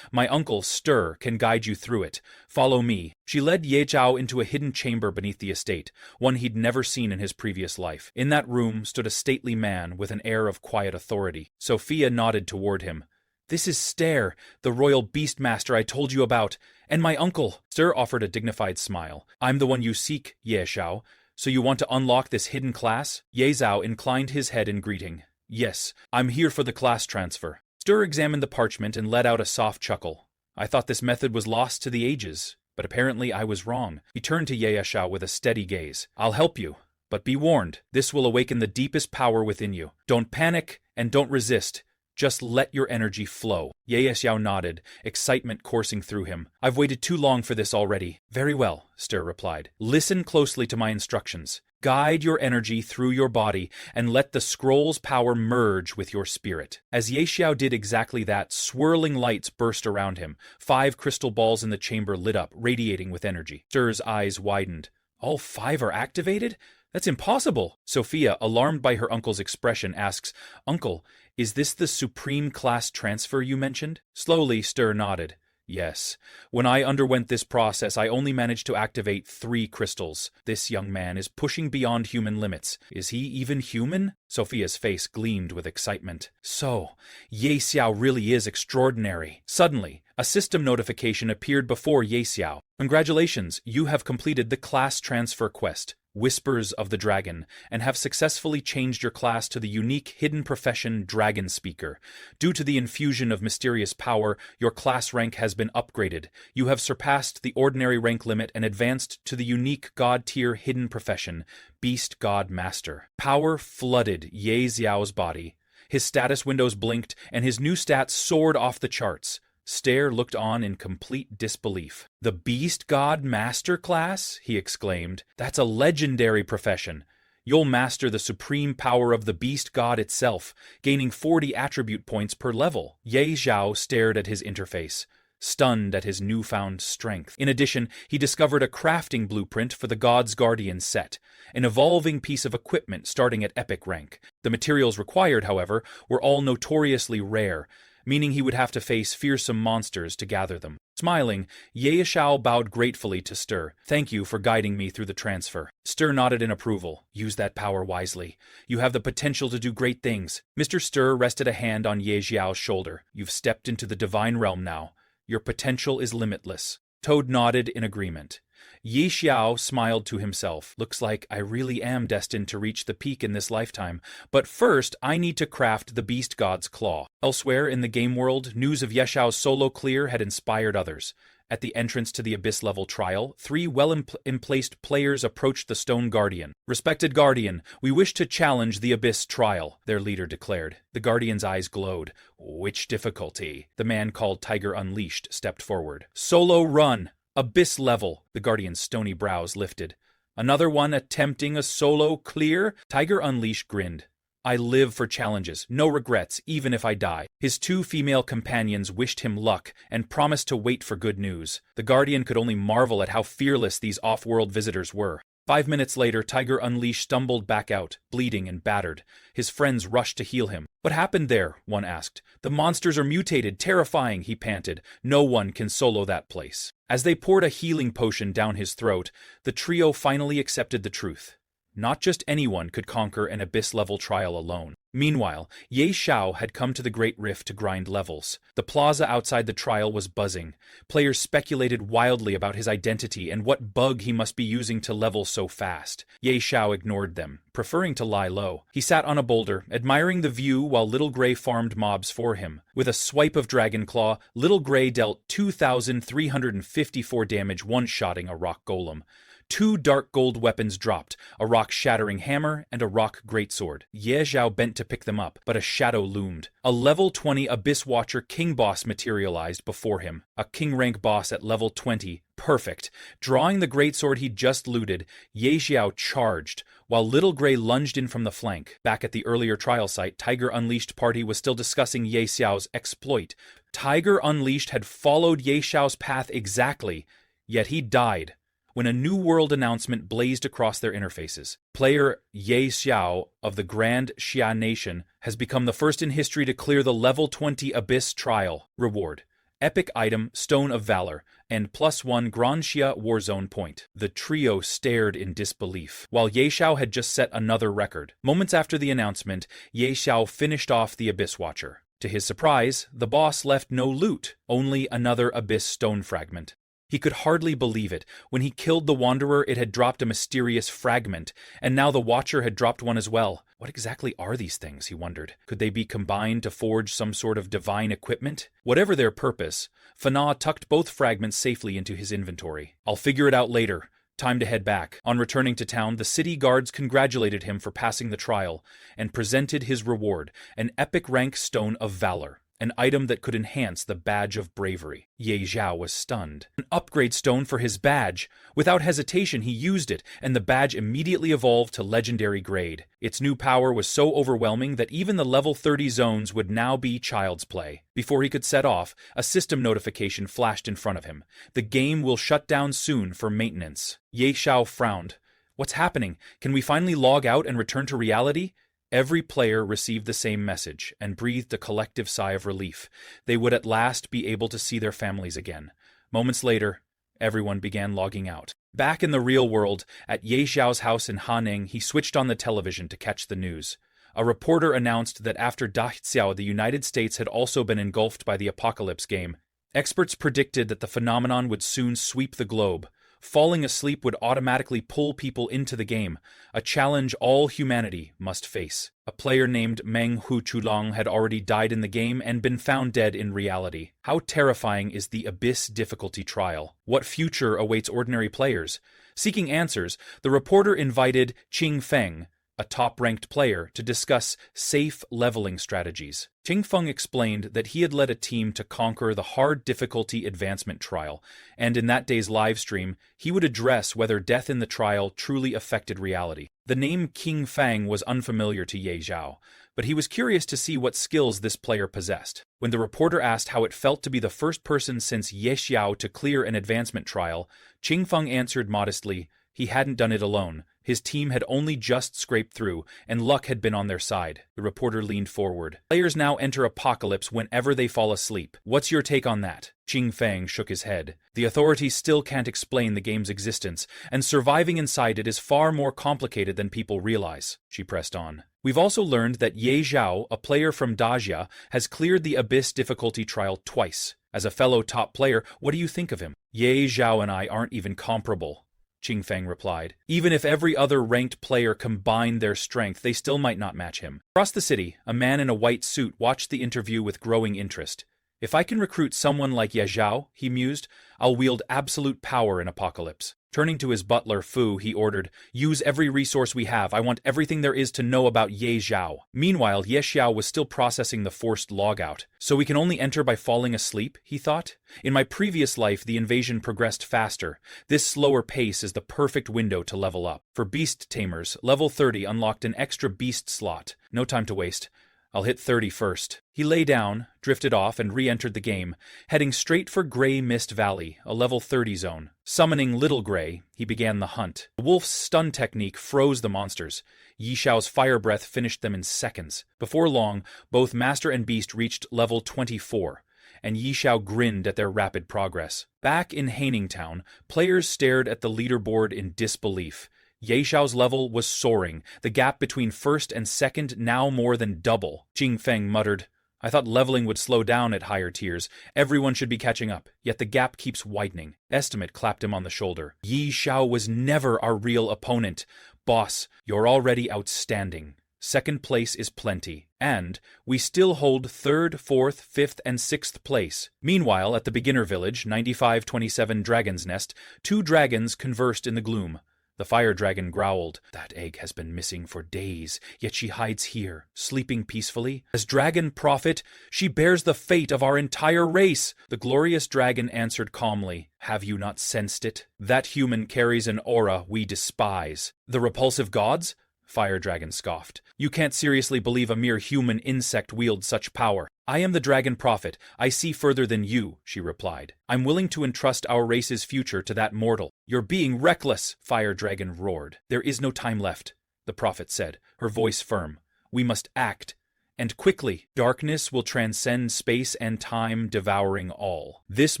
My uncle, Stir, can guide you through it. Follow me." She led Ye Zhao into a hidden chamber beneath the estate, one he'd never seen in his previous life. In that room stood a stately man with an air of quiet authority. Sophia nodded toward him. "This is Stir, the royal beastmaster I told you about, and my uncle." Stir offered a dignified smile. "I'm the one you seek, Ye Xiao. So you want to unlock this hidden class?" Ye Zhao inclined his head in greeting. "Yes, I'm here for the class transfer." Stir examined the parchment and let out a soft chuckle. "I thought this method was lost to the ages, but apparently I was wrong." He turned to Ye Xiao with a steady gaze. "I'll help you, but be warned, this will awaken the deepest power within you. Don't panic and don't resist. Just let your energy flow." Ye Xiao nodded, excitement coursing through him. "I've waited too long for this already." "Very well," Stir replied. "Listen closely to my instructions. Guide your energy through your body and let the scroll's power merge with your spirit." As Ye Xiao did exactly that, swirling lights burst around him. 5 crystal balls in the chamber lit up, radiating with energy. Stir's eyes widened. "All 5 are activated? That's impossible." Sophia, alarmed by her uncle's expression, asks, "Uncle, is this the supreme class transfer you mentioned?" Slowly, Stir nodded. "Yes. When I underwent this process, I only managed to activate 3 crystals. This young man is pushing beyond human limits. Is he even human?" Sophia's face gleamed with excitement. "So, Ye Xiao really is extraordinary." Suddenly, a system notification appeared before Ye Xiao. "Congratulations, you have completed the class transfer quest, Whispers of the Dragon, and have successfully changed your class to the unique hidden profession Dragon Speaker. Due to the infusion of mysterious power, your class rank has been upgraded. You have surpassed the ordinary rank limit and advanced to the unique god-tier hidden profession, Beast God Master." Power flooded Ye Xiao's body. His status windows blinked, and his new stats soared off the charts. Stare looked on in complete disbelief. "The Beast God Master class?" he exclaimed. "That's a legendary profession. You'll master the supreme power of the Beast God itself, gaining 40 attribute points per level." Ye Zhao stared at his interface, stunned at his newfound strength. In addition, he discovered a crafting blueprint for the God's Guardian set, an evolving piece of equipment starting at epic rank. The materials required, however, were all notoriously rare, meaning he would have to face fearsome monsters to gather them. Smiling, Ye Xiao bowed gratefully to Stir. "Thank you for guiding me through the transfer." Stir nodded in approval. "Use that power wisely. You have the potential to do great things." Mr. Stir rested a hand on Ye Xiao's shoulder. "You've stepped into the divine realm now. Your potential is limitless." Toad nodded in agreement. Ye Xiao smiled to himself. "Looks like I really am destined to reach the peak in this lifetime. But first, I need to craft the Beast God's Claw." Elsewhere in the game world, news of Ye Xiao's solo clear had inspired others. At the entrance to the Abyss-level trial, 3 well-emplaced players approached the Stone Guardian. "Respected Guardian, we wish to challenge the Abyss trial," their leader declared. The Guardian's eyes glowed. "Which difficulty?" The man called Tiger Unleashed stepped forward. "Solo run. Abyss level." The Guardian's stony brows lifted. "Another one attempting a solo clear?" Tiger Unleashed grinned. "I live for challenges, no regrets, even if I die." His 2 female companions wished him luck and promised to wait for good news. The Guardian could only marvel at how fearless these off-world visitors were. 5 minutes later, Tiger Unleashed stumbled back out, bleeding and battered. His friends rushed to heal him. "What happened there?" one asked. "The monsters are mutated, terrifying," he panted. "No one can solo that place." As they poured a healing potion down his throat, the trio finally accepted the truth. Not just anyone could conquer an Abyss-level trial alone. Meanwhile, Ye Xiao had come to the Great Rift to grind levels. The plaza outside the trial was buzzing. Players speculated wildly about his identity and what bug he must be using to level so fast. Ye Xiao ignored them, preferring to lie low. He sat on a boulder, admiring the view while Little Grey farmed mobs for him. With a swipe of Dragon Claw, Little Grey dealt 2,354 damage one-shotting a rock golem. 2 dark gold weapons dropped, a rock-shattering hammer and a rock greatsword. Ye Xiao bent to pick them up, but a shadow loomed. A level 20 Abyss Watcher King boss materialized before him. A King rank boss at level 20. Perfect. Drawing the greatsword he'd just looted, Ye Xiao charged, while Little Grey lunged in from the flank. Back at the earlier trial site, Tiger Unleashed party was still discussing Ye Xiao's exploit. Tiger Unleashed had followed Ye Xiao's path exactly, yet he died when a new world announcement blazed across their interfaces. Player Ye Xiao of the Grand Xia Nation has become the first in history to clear the level 20 Abyss trial. Reward: epic item Stone of Valor and +1 Grand Xia Warzone point. The trio stared in disbelief, while Ye Xiao had just set another record. Moments after the announcement, Ye Xiao finished off the Abyss Watcher. To his surprise, the boss left no loot, only another Abyss stone fragment. He could hardly believe it. When he killed the Wanderer, it had dropped a mysterious fragment, and now the Watcher had dropped one as well. What exactly are these things, he wondered. Could they be combined to forge some sort of divine equipment? Whatever their purpose, Fana tucked both fragments safely into his inventory. I'll figure it out later. Time to head back. On returning to town, the city guards congratulated him for passing the trial, and presented his reward, an epic rank Stone of Valor. An item that could enhance the Badge of Bravery. Ye Xiao was stunned. An upgrade stone for his badge. Without hesitation, he used it, and the badge immediately evolved to legendary grade. Its new power was so overwhelming that even the level 30 zones would now be child's play. Before he could set off, a system notification flashed in front of him. The game will shut down soon for maintenance. Ye Xiao frowned. What's happening? Can we finally log out and return to reality? Every player received the same message and breathed a collective sigh of relief. They would at last be able to see their families again. Moments later, everyone began logging out. Back in the real world, at Ye Xiao's house in Hanning, he switched on the television to catch the news. A reporter announced that after Daxiao, the United States had also been engulfed by the Apocalypse game. Experts predicted that the phenomenon would soon sweep the globe. Falling asleep would automatically pull people into the game, a challenge all humanity must face. A player named Meng Hu Chulong had already died in the game and been found dead in reality. How terrifying is the Abyss difficulty trial? What future awaits ordinary players? Seeking answers, the reporter invited Qing Feng, a top-ranked player, to discuss safe leveling strategies. Qing Feng explained that he had led a team to conquer the hard difficulty advancement trial, and in that day's livestream, he would address whether death in the trial truly affected reality. The name Qing Feng was unfamiliar to Ye Xiao, but he was curious to see what skills this player possessed. When the reporter asked how it felt to be the first person since Ye Xiao to clear an advancement trial, Qing Feng answered modestly, he hadn't done it alone. His team had only just scraped through, and luck had been on their side. The reporter leaned forward. Players now enter Apocalypse whenever they fall asleep. What's your take on that? Qing Feng shook his head. The authorities still can't explain the game's existence, and surviving inside it is far more complicated than people realize. She pressed on. We've also learned that Ye Xiao, a player from Dajia, has cleared the Abyss difficulty trial twice. As a fellow top player, what do you think of him? Ye Xiao and I aren't even comparable, Qing Feng replied. Even if every other ranked player combined their strength, they still might not match him. Across the city, a man in a white suit watched the interview with growing interest. If I can recruit someone like Ye Xiao, he mused, I'll wield absolute power in Apocalypse. Turning to his butler, Fu, he ordered, use every resource we have. I want everything there is to know about Ye Xiao. Meanwhile, Ye Xiao was still processing the forced logout. So we can only enter by falling asleep, he thought? In my previous life, the invasion progressed faster. This slower pace is the perfect window to level up. For beast tamers, level 30 unlocked an extra beast slot. No time to waste. I'll hit 30 first. He lay down, drifted off, and re-entered the game, heading straight for Grey Mist Valley, a level 30 zone. Summoning Little Grey, he began the hunt. The wolf's stun technique froze the monsters. Ye Xiao's fire breath finished them in seconds. Before long, both Master and Beast reached level 24, and Ye Xiao grinned at their rapid progress. Back in Haining Town, players stared at the leaderboard in disbelief. Ye Xiao's level was soaring, the gap between first and second now more than double. Jing Feng muttered, I thought leveling would slow down at higher tiers. Everyone should be catching up, yet the gap keeps widening. Estimate clapped him on the shoulder. Ye Xiao was never our real opponent. Boss, you're already outstanding. Second place is plenty, and we still hold third, fourth, fifth, and sixth place. Meanwhile, at the beginner village, 9527 Dragon's Nest, two dragons conversed in the gloom. The fire dragon growled, That egg has been missing for days, yet she hides here, sleeping peacefully. As dragon prophet, she bears the fate of our entire race. The glorious dragon answered calmly, Have you not sensed it? That human carries an aura we despise. The repulsive gods? Fire Dragon scoffed. You can't seriously believe a mere human insect wields such power. I am the dragon prophet. I see further than you, she replied. I'm willing to entrust our race's future to that mortal. You're being reckless, Fire Dragon roared. There is no time left, the prophet said, her voice firm. We must act. And quickly, darkness will transcend space and time, devouring all. This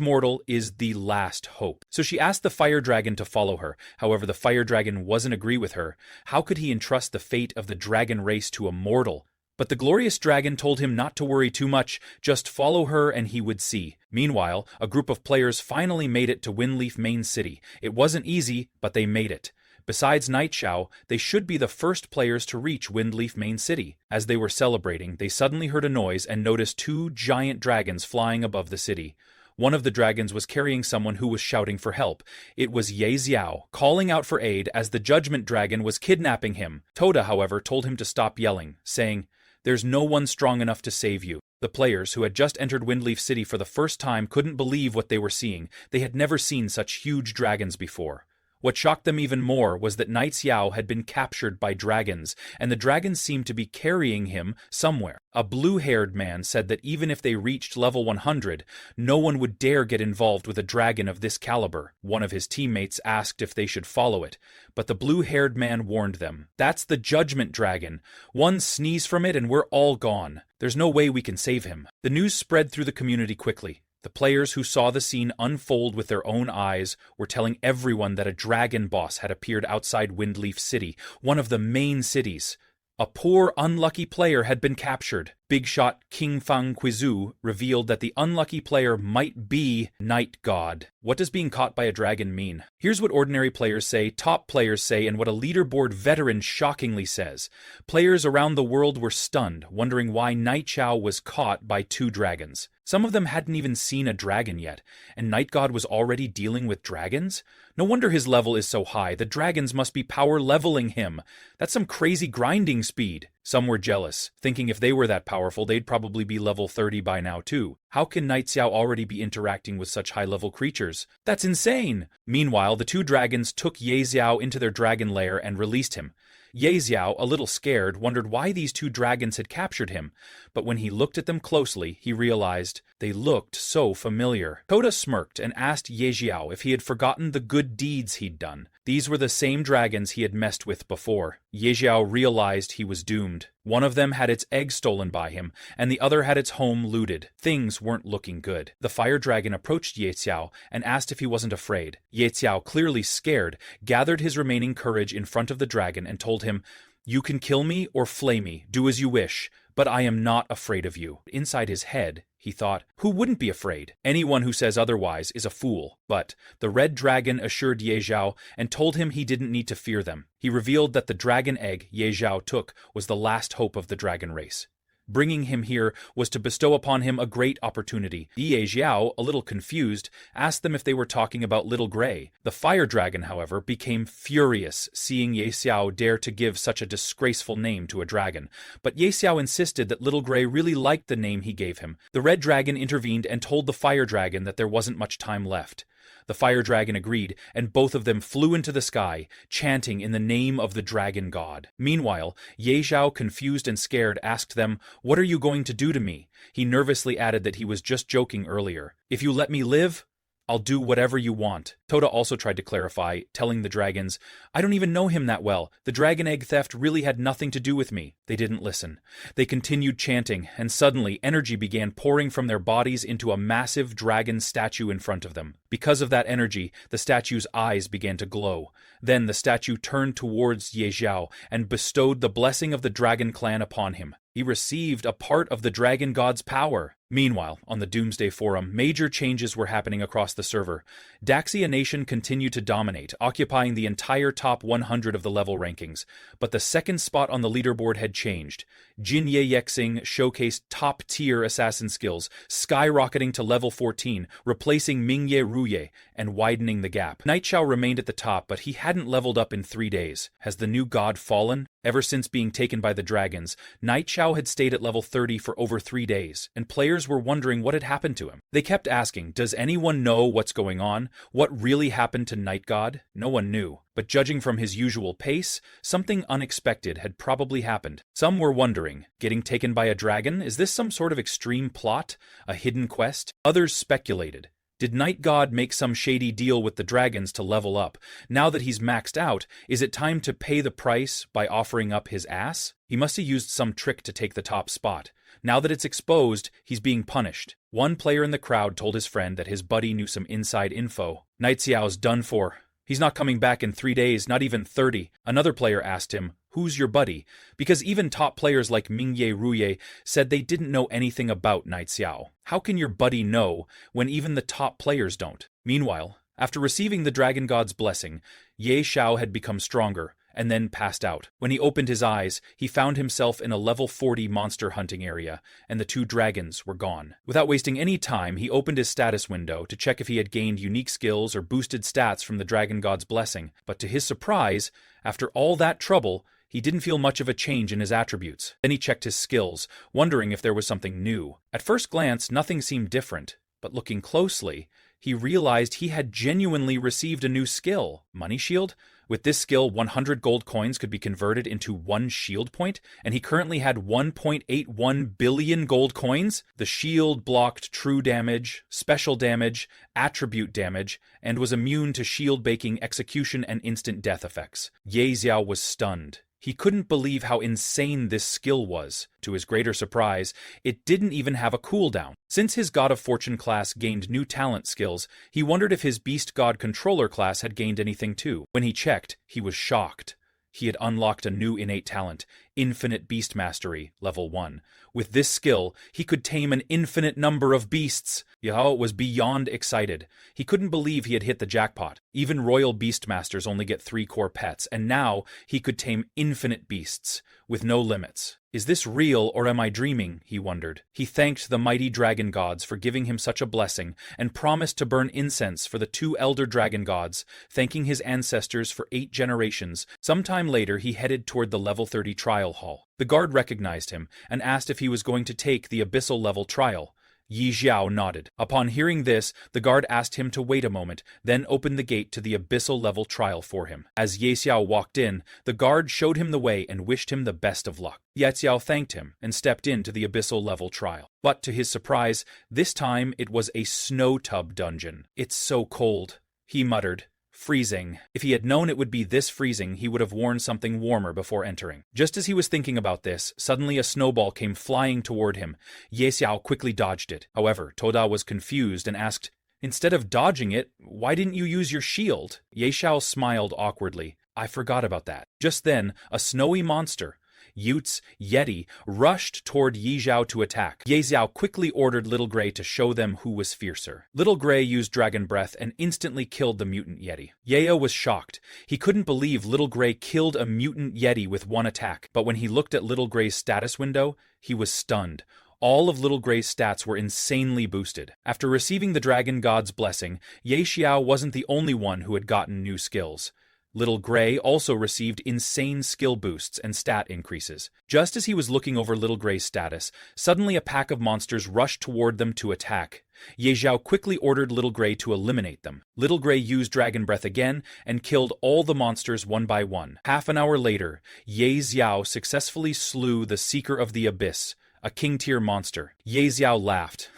mortal is the last hope. So she asked the fire dragon to follow her. However, the fire dragon wasn't agree with her. How could he entrust the fate of the dragon race to a mortal? But the glorious dragon told him not to worry too much, just follow her and he would see. Meanwhile, a group of players finally made it to Windleaf Main City. It wasn't easy, but they made it. Besides Night Xiao, they should be the first players to reach Windleaf Main City. As they were celebrating, they suddenly heard a noise and noticed two giant dragons flying above the city. One of the dragons was carrying someone who was shouting for help. It was Ye Xiao, calling out for aid as the Judgment Dragon was kidnapping him. Toda, however, told him to stop yelling, saying, There's no one strong enough to save you. The players, who had just entered Windleaf City for the first time, couldn't believe what they were seeing. They had never seen such huge dragons before. What shocked them even more was that Night Xiao had been captured by dragons, and the dragons seemed to be carrying him somewhere. A blue-haired man said that even if they reached level 100, no one would dare get involved with a dragon of this caliber. One of his teammates asked if they should follow it, but the blue-haired man warned them. That's the Judgment Dragon. One sneeze from it and we're all gone. There's no way we can save him. The news spread through the community quickly. The players who saw the scene unfold with their own eyes were telling everyone that a dragon boss had appeared outside Windleaf City, one of the main cities. A poor, unlucky player had been captured. Big shot King Fang Quizu revealed that the unlucky player might be Night God. What does being caught by a dragon mean? Here's what ordinary players say, top players say, and what a leaderboard veteran shockingly says. Players around the world were stunned, wondering why Night Xiao was caught by two dragons. Some of them hadn't even seen a dragon yet, and Night God was already dealing with dragons? No wonder his level is so high. The dragons must be power leveling him. That's some crazy grinding speed. Some were jealous, thinking if they were that powerful, they'd probably be level 30 by now too. How can Night Xiao already be interacting with such high-level creatures? That's insane! Meanwhile, the two dragons took Ye Xiao into their dragon lair and released him. Ye Xiao, a little scared, wondered why these two dragons had captured him, but when he looked at them closely, he realized they looked so familiar. Toda smirked and asked Ye Xiao if he had forgotten the good deeds he'd done. These were the same dragons he had messed with before. Ye Xiao realized he was doomed. One of them had its egg stolen by him, and the other had its home looted. Things weren't looking good. The fire dragon approached Ye Xiao and asked if he wasn't afraid. Ye Xiao, clearly scared, gathered his remaining courage in front of the dragon and told him, You can kill me or flay me, do as you wish, but I am not afraid of you. Inside his head, he thought, who wouldn't be afraid? Anyone who says otherwise is a fool. But the red dragon assured Ye Xiao and told him he didn't need to fear them. He revealed that the dragon egg Ye Xiao took was the last hope of the dragon race. Bringing him here was to bestow upon him a great opportunity. Ye Xiao, a little confused, asked them if they were talking about Little Gray. The fire dragon, however, became furious, seeing Ye Xiao dare to give such a disgraceful name to a dragon. But Ye Xiao insisted that Little Gray really liked the name he gave him. The red dragon intervened and told the fire dragon that there wasn't much time left. The fire dragon agreed, and both of them flew into the sky, chanting in the name of the dragon god. Meanwhile, Ye Xiao, confused and scared, asked them, What are you going to do to me? He nervously added that he was just joking earlier. If you let me live, I'll do whatever you want. Toda also tried to clarify, telling the dragons, "I don't even know him that well. The dragon egg theft really had nothing to do with me." They didn't listen. They continued chanting, and suddenly energy began pouring from their bodies into a massive dragon statue in front of them. Because of that energy, the statue's eyes began to glow. Then the statue turned towards Ye Xiao and bestowed the blessing of the dragon clan upon him. He received a part of the dragon god's power. Meanwhile, on the Doomsday Forum, major changes were happening across the server. Daxia Nation continued to dominate, occupying the entire top 100 of the level rankings. But the second spot on the leaderboard had changed. Jin Ye Yexing showcased top-tier assassin skills, skyrocketing to level 14, replacing Ming Ye Ruye, and widening the gap. Night Xiao remained at the top, but he hadn't leveled up in 3 days. Has the new god fallen? Ever since being taken by the dragons, Night Xiao had stayed at level 30 for over 3 days, and players were wondering what had happened to him. They kept asking, does anyone know what's going on? What really happened to Night God? No one knew. But judging from his usual pace, something unexpected had probably happened. Some were wondering, getting taken by a dragon? Is this some sort of extreme plot? A hidden quest? Others speculated. Did Night God make some shady deal with the dragons to level up? Now that he's maxed out, is it time to pay the price by offering up his ass? He must have used some trick to take the top spot. Now that it's exposed, he's being punished. One player in the crowd told his friend that his buddy knew some inside info. Night Xiao's done for. He's not coming back in 3 days, not even 30. Another player asked him, "Who's your buddy?" Because even top players like Ming Ye Ruye said they didn't know anything about Night Xiao. How can your buddy know when even the top players don't? Meanwhile, after receiving the Dragon God's blessing, Ye Xiao had become stronger, and then passed out. When he opened his eyes, he found himself in a level 40 monster hunting area, and the 2 dragons were gone. Without wasting any time, he opened his status window to check if he had gained unique skills or boosted stats from the Dragon God's blessing, but to his surprise, after all that trouble, he didn't feel much of a change in his attributes. Then he checked his skills, wondering if there was something new. At first glance, nothing seemed different, but looking closely, he realized he had genuinely received a new skill. Money Shield? With this skill, 100 gold coins could be converted into 1 shield point, and he currently had 1.81 billion gold coins. The shield blocked true damage, special damage, attribute damage, and was immune to shield-baking execution and instant death effects. Ye Xiao was stunned. He couldn't believe how insane this skill was. To his greater surprise, it didn't even have a cooldown. Since his God of Fortune class gained new talent skills, he wondered if his Beast God Controller class had gained anything too. When he checked, he was shocked. He had unlocked a new innate talent, Infinite Beast Mastery, level 1. With this skill, he could tame an infinite number of beasts. Yao was beyond excited. He couldn't believe he had hit the jackpot. Even royal beastmasters only get 3 core pets, and now he could tame infinite beasts, with no limits. Is this real, or am I dreaming? He wondered. He thanked the mighty dragon gods for giving him such a blessing, and promised to burn incense for the 2 elder dragon gods, thanking his ancestors for 8 generations. Sometime later, he headed toward the level 30 trial hall. The guard recognized him, and asked if he was going to take the abyssal level trial. Yi Xiao nodded. Upon hearing this, the guard asked him to wait a moment, then opened the gate to the abyssal level trial for him. As Ye Xiao walked in, the guard showed him the way and wished him the best of luck. Ye Xiao thanked him and stepped into the abyssal level trial. But to his surprise, this time it was a snow tub dungeon. "It's so cold," he muttered. Freezing. If he had known it would be this freezing, he would have worn something warmer before entering. Just as he was thinking about this, suddenly a snowball came flying toward him. Ye Xiao quickly dodged it. However, Toda was confused and asked, "Instead of dodging it, why didn't you use your shield?" Ye Xiao smiled awkwardly. "I forgot about that." Just then, a snowy monster, Utes Yeti, rushed toward Yi Xiao to attack. Ye Xiao quickly ordered Little Gray to show them who was fiercer. Little Gray used Dragon Breath and instantly killed the mutant Yeti. Yeo was shocked. He couldn't believe Little Gray killed a mutant Yeti with 1 attack, but when he looked at Little Gray's status window, he was stunned. All of Little Gray's stats were insanely boosted. After receiving the Dragon God's blessing, Ye Xiao wasn't the only one who had gotten new skills. Little Gray also received insane skill boosts and stat increases. Just as he was looking over Little Gray's status, suddenly a pack of monsters rushed toward them to attack. Ye Xiao quickly ordered Little Gray to eliminate them. Little Gray used Dragon Breath again and killed all the monsters one by one. Half an hour later, Ye Xiao successfully slew the Seeker of the Abyss, a king-tier monster. Ye Xiao laughed.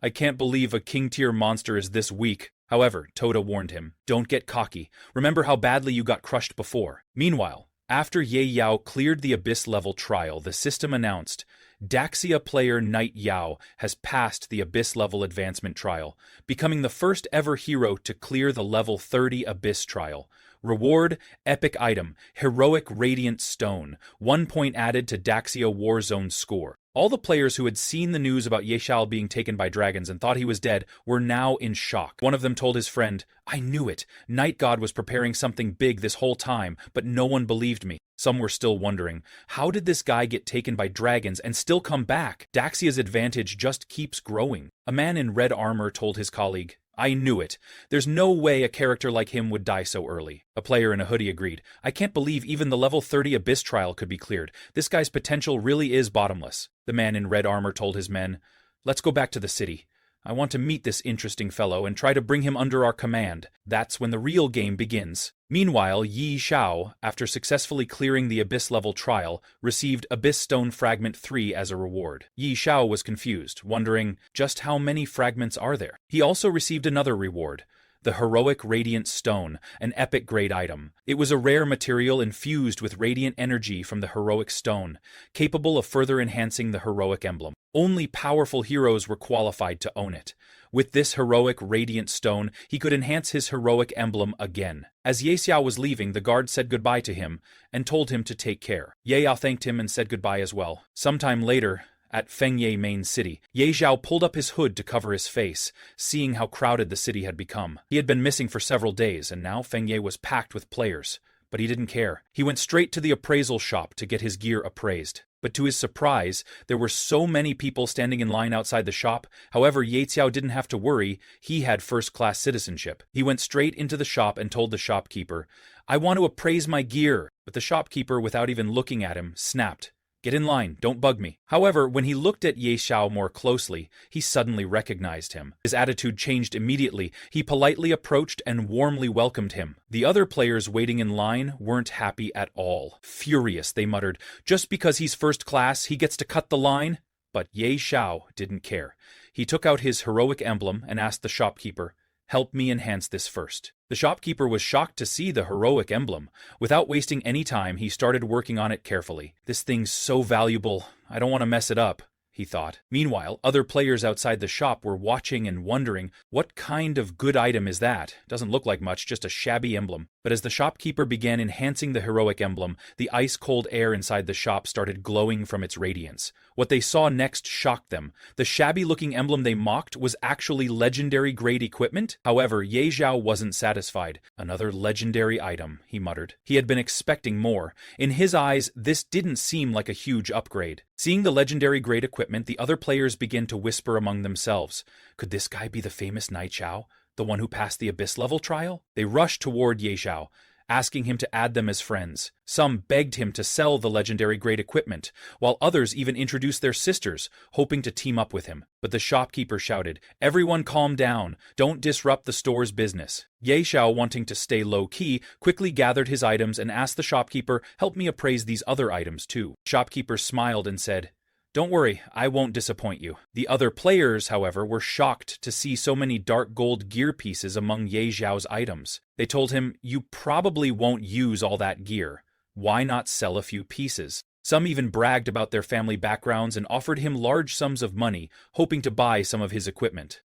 "I can't believe a king-tier monster is this weak." However, Toda warned him, "Don't get cocky. Remember how badly you got crushed before." Meanwhile, after Ye Yao cleared the Abyss-level trial, the system announced, Daxia player Knight Yao has passed the Abyss-level advancement trial, becoming the first ever hero to clear the level 30 Abyss trial. Reward, epic item, Heroic Radiant Stone, 1 point added to Daxia Warzone score. All the players who had seen the news about Ye Xiao being taken by dragons and thought he was dead were now in shock. One of them told his friend, "I knew it. Night God was preparing something big this whole time, but no one believed me." Some were still wondering, how did this guy get taken by dragons and still come back? Daxia's advantage just keeps growing. A man in red armor told his colleague, "I knew it. There's no way a character like him would die so early." A player in a hoodie agreed, "I can't believe even the level 30 Abyss trial could be cleared. This guy's potential really is bottomless." The man in red armor told his men, "Let's go back to the city. I want to meet this interesting fellow and try to bring him under our command. That's when the real game begins." Meanwhile, Yi Xiao, after successfully clearing the Abyss-level trial, received Abyss Stone Fragment 3 as a reward. Yi Xiao was confused, wondering, just how many fragments are there? He also received another reward, the Heroic Radiant Stone, an epic grade item. It was a rare material infused with radiant energy from the Heroic Stone, capable of further enhancing the Heroic Emblem. Only powerful heroes were qualified to own it. With this Heroic Radiant Stone, he could enhance his Heroic Emblem again. As Ye Xiao was leaving, the guard said goodbye to him and told him to take care. Ye Yao thanked him and said goodbye as well. Sometime later, at Fengye main city, Ye Xiao pulled up his hood to cover his face, seeing how crowded the city had become. He had been missing for several days, and now Fengye was packed with players. But he didn't care. He went straight to the appraisal shop to get his gear appraised. But to his surprise, there were so many people standing in line outside the shop. However, Ye Xiao didn't have to worry. He had first-class citizenship. He went straight into the shop and told the shopkeeper, "I want to appraise my gear." But the shopkeeper, without even looking at him, snapped, "Get in line, don't bug me." However, when he looked at Ye Xiao more closely, he suddenly recognized him. His attitude changed immediately. He politely approached and warmly welcomed him. The other players waiting in line weren't happy at all. Furious, they muttered, "Just because he's first class, he gets to cut the line?" But Ye Xiao didn't care. He took out his heroic emblem and asked the shopkeeper, "Help me enhance this first." The shopkeeper was shocked to see the heroic emblem. Without wasting any time, he started working on it carefully. "This thing's so valuable, I don't want to mess it up," he thought. Meanwhile, other players outside the shop were watching and wondering, what kind of good item is that? Doesn't look like much, just a shabby emblem. But as the shopkeeper began enhancing the heroic emblem, the ice-cold air inside the shop started glowing from its radiance. What they saw next shocked them. The shabby-looking emblem they mocked was actually legendary-grade equipment. However, Ye Xiao wasn't satisfied. "Another legendary item," he muttered. He had been expecting more. In his eyes, this didn't seem like a huge upgrade. Seeing the legendary-grade equipment, the other players began to whisper among themselves, "Could this guy be the famous Knight Xiao? The one who passed the Abyss-level trial?" They rushed toward Ye Xiao, asking him to add them as friends. Some begged him to sell the legendary-grade equipment, while others even introduced their sisters, hoping to team up with him. But the shopkeeper shouted, "Everyone calm down, don't disrupt the store's business." Ye Xiao, wanting to stay low-key, quickly gathered his items and asked the shopkeeper, "Help me appraise these other items too." Shopkeeper smiled and said, "Don't worry, I won't disappoint you." The other players, however, were shocked to see so many dark gold gear pieces among Ye Xiao's items. They told him, "You probably won't use all that gear. Why not sell a few pieces?" Some even bragged about their family backgrounds and offered him large sums of money, hoping to buy some of his equipment.